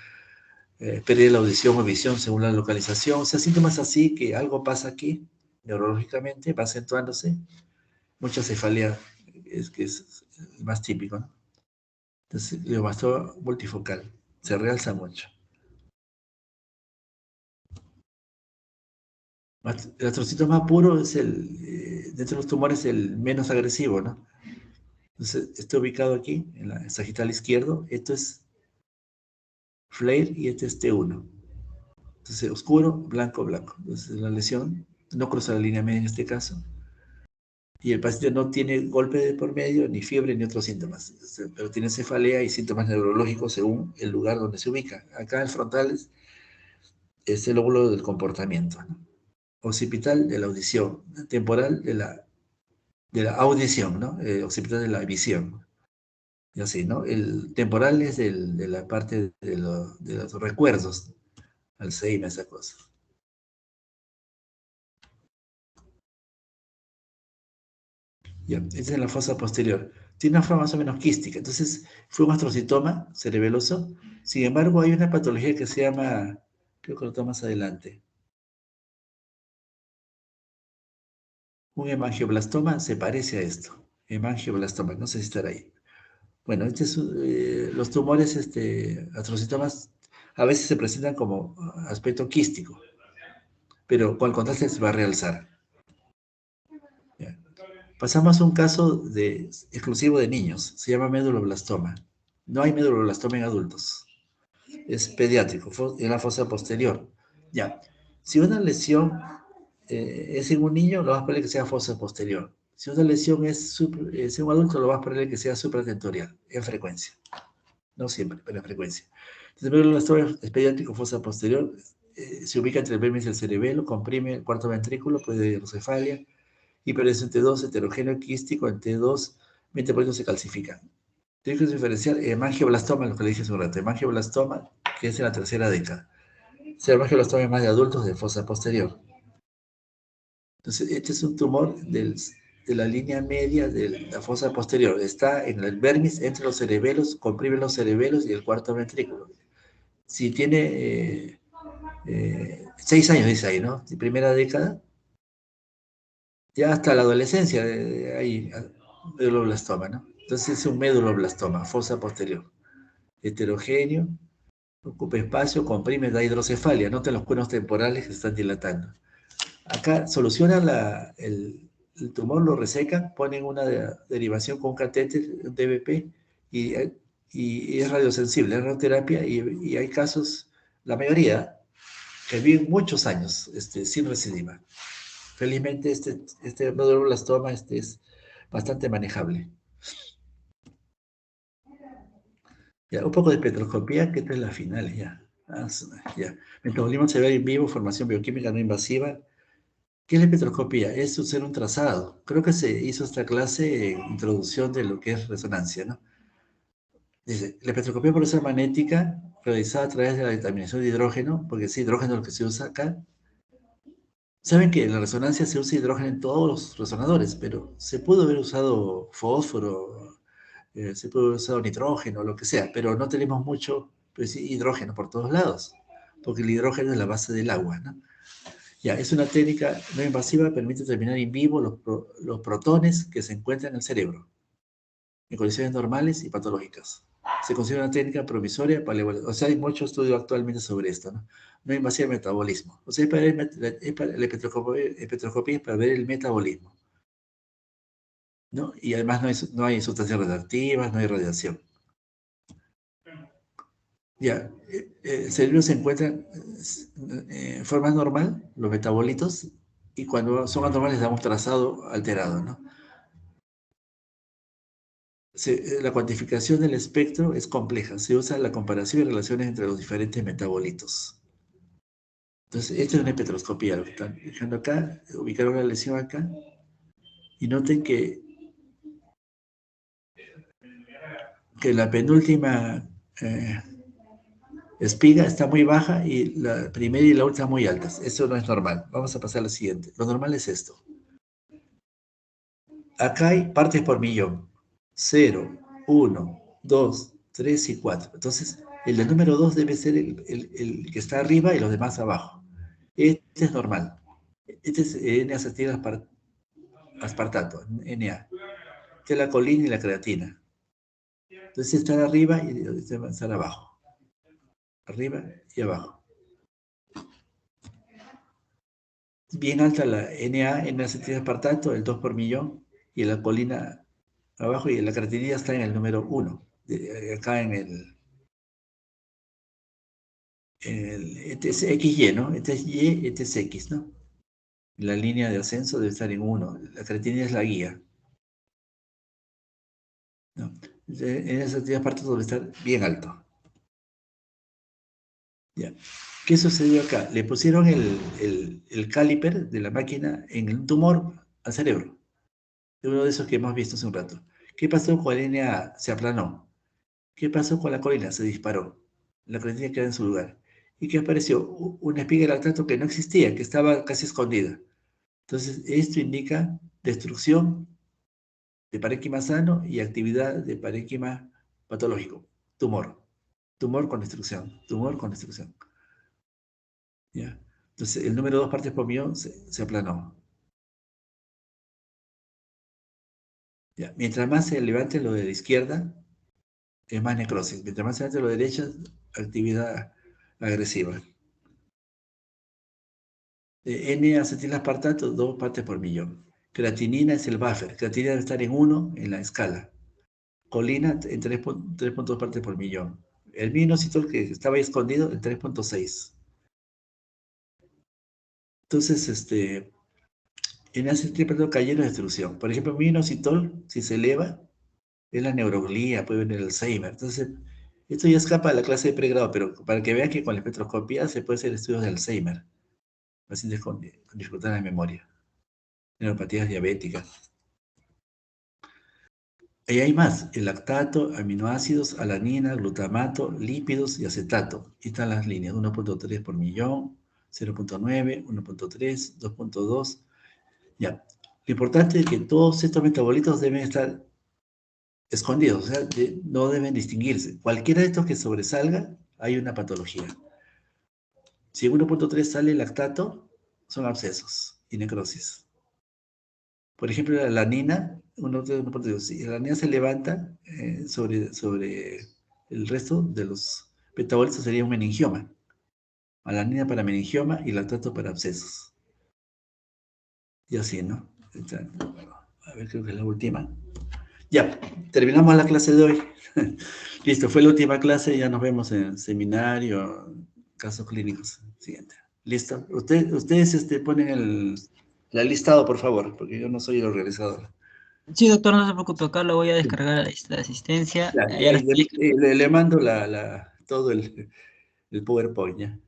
pérdida de la audición o visión según la localización. O sea, síntomas así que algo pasa aquí, neurológicamente, va acentuándose. Mucha cefalea que es el más típico, ¿no? Entonces, glioblastoma multifocal, se realza mucho. El astrocitoma puro es dentro de los tumores, el menos agresivo, ¿no? Entonces, está ubicado aquí, en la sagital izquierdo. Esto es flare y este es T1. Entonces, oscuro, blanco, blanco. Entonces, la lesión no cruza la línea media en este caso. Y el paciente no tiene golpe de por medio, ni fiebre, ni otros síntomas. Pero tiene cefalea y síntomas neurológicos según el lugar donde se ubica. Acá el frontal es el lóbulo del comportamiento, ¿no? Occipital de la audición, temporal de la audición, ¿no? Occipital de la visión. Y así, ¿no? El temporal es de la parte de los recuerdos, Alzheimer, esa cosa. Ya, esta es en la fosa posterior. Tiene una forma más o menos quística, entonces fue un astrocitoma cerebeloso. Sin embargo, hay una patología que se llama, creo que lo tomo más adelante, un hemangioblastoma se parece a esto. Hemangioblastoma, no sé si estará ahí. Bueno, los tumores astrocitomas a veces se presentan como aspecto quístico, pero con el contraste se va a realzar. Ya. Pasamos a un caso exclusivo de niños, se llama meduloblastoma. No hay meduloblastoma en adultos, es pediátrico, en la fosa posterior. Ya, si una lesión es en un niño, lo más probable es que sea fosa posterior. Si una lesión es en un adulto, lo más probable es que sea supratentorial, en frecuencia. No siempre, pero en frecuencia. Entonces, el meduloblastoma es pediátrico, fosa posterior, se ubica entre el vermis y el cerebelo, comprime el cuarto ventrículo, puede hidrocefalia, hipertensión T2, heterogéneo quístico en T2, 20% se calcifican. Tiene que diferenciar hemangioblastoma, lo que le dije hace un rato, hemangioblastoma, que es en la tercera década. El hemangioblastoma es más de adultos de fosa posterior. Entonces, este es un tumor de la línea media de la fosa posterior. Está en el vermis entre los cerebelos, comprime los cerebelos y el cuarto ventrículo. Si tiene 6 años, dice ahí, ¿no? De primera década, ya hasta la adolescencia hay meduloblastoma, ¿no? Entonces es un meduloblastoma, fosa posterior. Heterogéneo, ocupa espacio, comprime, da hidrocefalia. Noten los conos temporales que se están dilatando. Acá solucionan el tumor, lo resecan, ponen una derivación con un catéter, un DBP, y es radiosensible, es radioterapia, y hay casos, la mayoría, que viven muchos años sin recidiva. Felizmente este meduloblastoma es bastante manejable. Ya, un poco de espectroscopía, que esta es la final ya. Ya. Metabolismo cerebral en vivo, formación bioquímica no invasiva. ¿Qué es la espectroscopía? Es hacer un trazado. Creo que se hizo esta clase en introducción de lo que es resonancia, ¿no? Dice, la espectroscopía por esa magnética realizada a través de la determinación de hidrógeno, porque es hidrógeno lo que se usa acá. Saben que en la resonancia se usa hidrógeno en todos los resonadores, pero se pudo haber usado fósforo, se puede haber usado nitrógeno, lo que sea, pero no tenemos mucho pues, hidrógeno por todos lados, porque el hidrógeno es la base del agua, ¿no? Ya, es una técnica no invasiva, permite determinar en vivo los protones que se encuentran en el cerebro, en condiciones normales y patológicas. Se considera una técnica provisoria para la evaluación. O sea, hay mucho estudio actualmente sobre esto, ¿no? No hay demasiado metabolismo. O sea, la espectroscopía es para ver el metabolismo, ¿no? Y además no hay sustancias radioactivas, no hay radiación. Ya, el cerebro se encuentra en forma normal, los metabolitos, y cuando son anormales damos trazado alterado, ¿no? La cuantificación del espectro es compleja. Se usa la comparación y relaciones entre los diferentes metabolitos. Entonces, esta es una espectroscopía. Lo que están dejando acá, ubicaron la lesión acá, y noten que la penúltima espiga está muy baja y la primera y la última muy altas. Eso no es normal. Vamos a pasar a la siguiente. Lo normal es esto. Acá hay partes por millón. 0, 1, 2, 3 y 4. Entonces, el del número 2 debe ser el que está arriba y los demás abajo. Este es normal. Este es N-acetil-aspartato, Na. Esta es la colina y la creatina. Entonces, estar arriba y estar abajo. Arriba y abajo. Bien alta la Na, N-acetil-aspartato, el 2 por millón, y la colina abajo, y la creatinina está en el número 1. Acá este es XY, ¿no? Este es Y, este es X, ¿no? La línea de ascenso debe estar en 1. La creatinina es la guía, ¿no? En esas actividades partes debe estar bien alto. Ya. ¿Qué sucedió acá? Le pusieron el caliper de la máquina en un tumor al cerebro. De uno de esos que hemos visto hace un rato. ¿Qué pasó con la NA? Se aplanó. ¿Qué pasó con la colina? Se disparó. La creatinina queda en su lugar. ¿Y qué apareció? Una espiga de lactato que no existía, que estaba casi escondida. Entonces, esto indica destrucción de parénquima sano y actividad de parénquima patológico. Tumor. Tumor con destrucción. Tumor con destrucción. ¿Ya? Entonces, el número 2 partes por millón se aplanó. ¿Ya? Mientras más se levante lo de la izquierda, es más necrosis. Mientras más se levante lo de la derecha, actividad agresiva. N-acetil-aspartato, 2 partes por millón. Creatinina es el buffer. Creatinina debe estar en 1 en la escala. Colina en 3.2 partes por millón. El minoxidil que estaba ahí escondido en 3.6. Entonces, en ese tipo de cayeron de destrucción. Por ejemplo, minoxidil, si se eleva, es la neuroglía, puede venir el Alzheimer. Entonces, esto ya escapa de la clase de pregrado, pero para que vean que con la espectroscopía se puede hacer estudios de Alzheimer, pacientes con dificultades de memoria, neuropatías diabéticas. Ahí hay más, el lactato, aminoácidos, alanina, glutamato, lípidos y acetato. Ahí están las líneas, 1.3 por millón, 0.9, 1.3, 2.2. Ya. Lo importante es que todos estos metabolitos deben estar escondidos, o sea, no deben distinguirse. Cualquiera de estos que sobresalga, hay una patología. Si en 1.3 sale lactato, son abscesos y necrosis. Por ejemplo, la alanina, si la alanina se levanta sobre el resto de los metabolitos, sería un meningioma. Alanina para meningioma y lactato para abscesos. Y así, ¿no? A ver, creo que es la última. Ya, terminamos la clase de hoy. Listo, fue la última clase, ya nos vemos en seminario, casos clínicos. Siguiente. Listo. Ustedes ponen el listado, por favor, porque yo no soy el organizador. Sí, doctor, no se preocupe, acá lo voy a descargar a la asistencia. Ya, Ya lo estoy le mando todo el PowerPoint, ¿ya?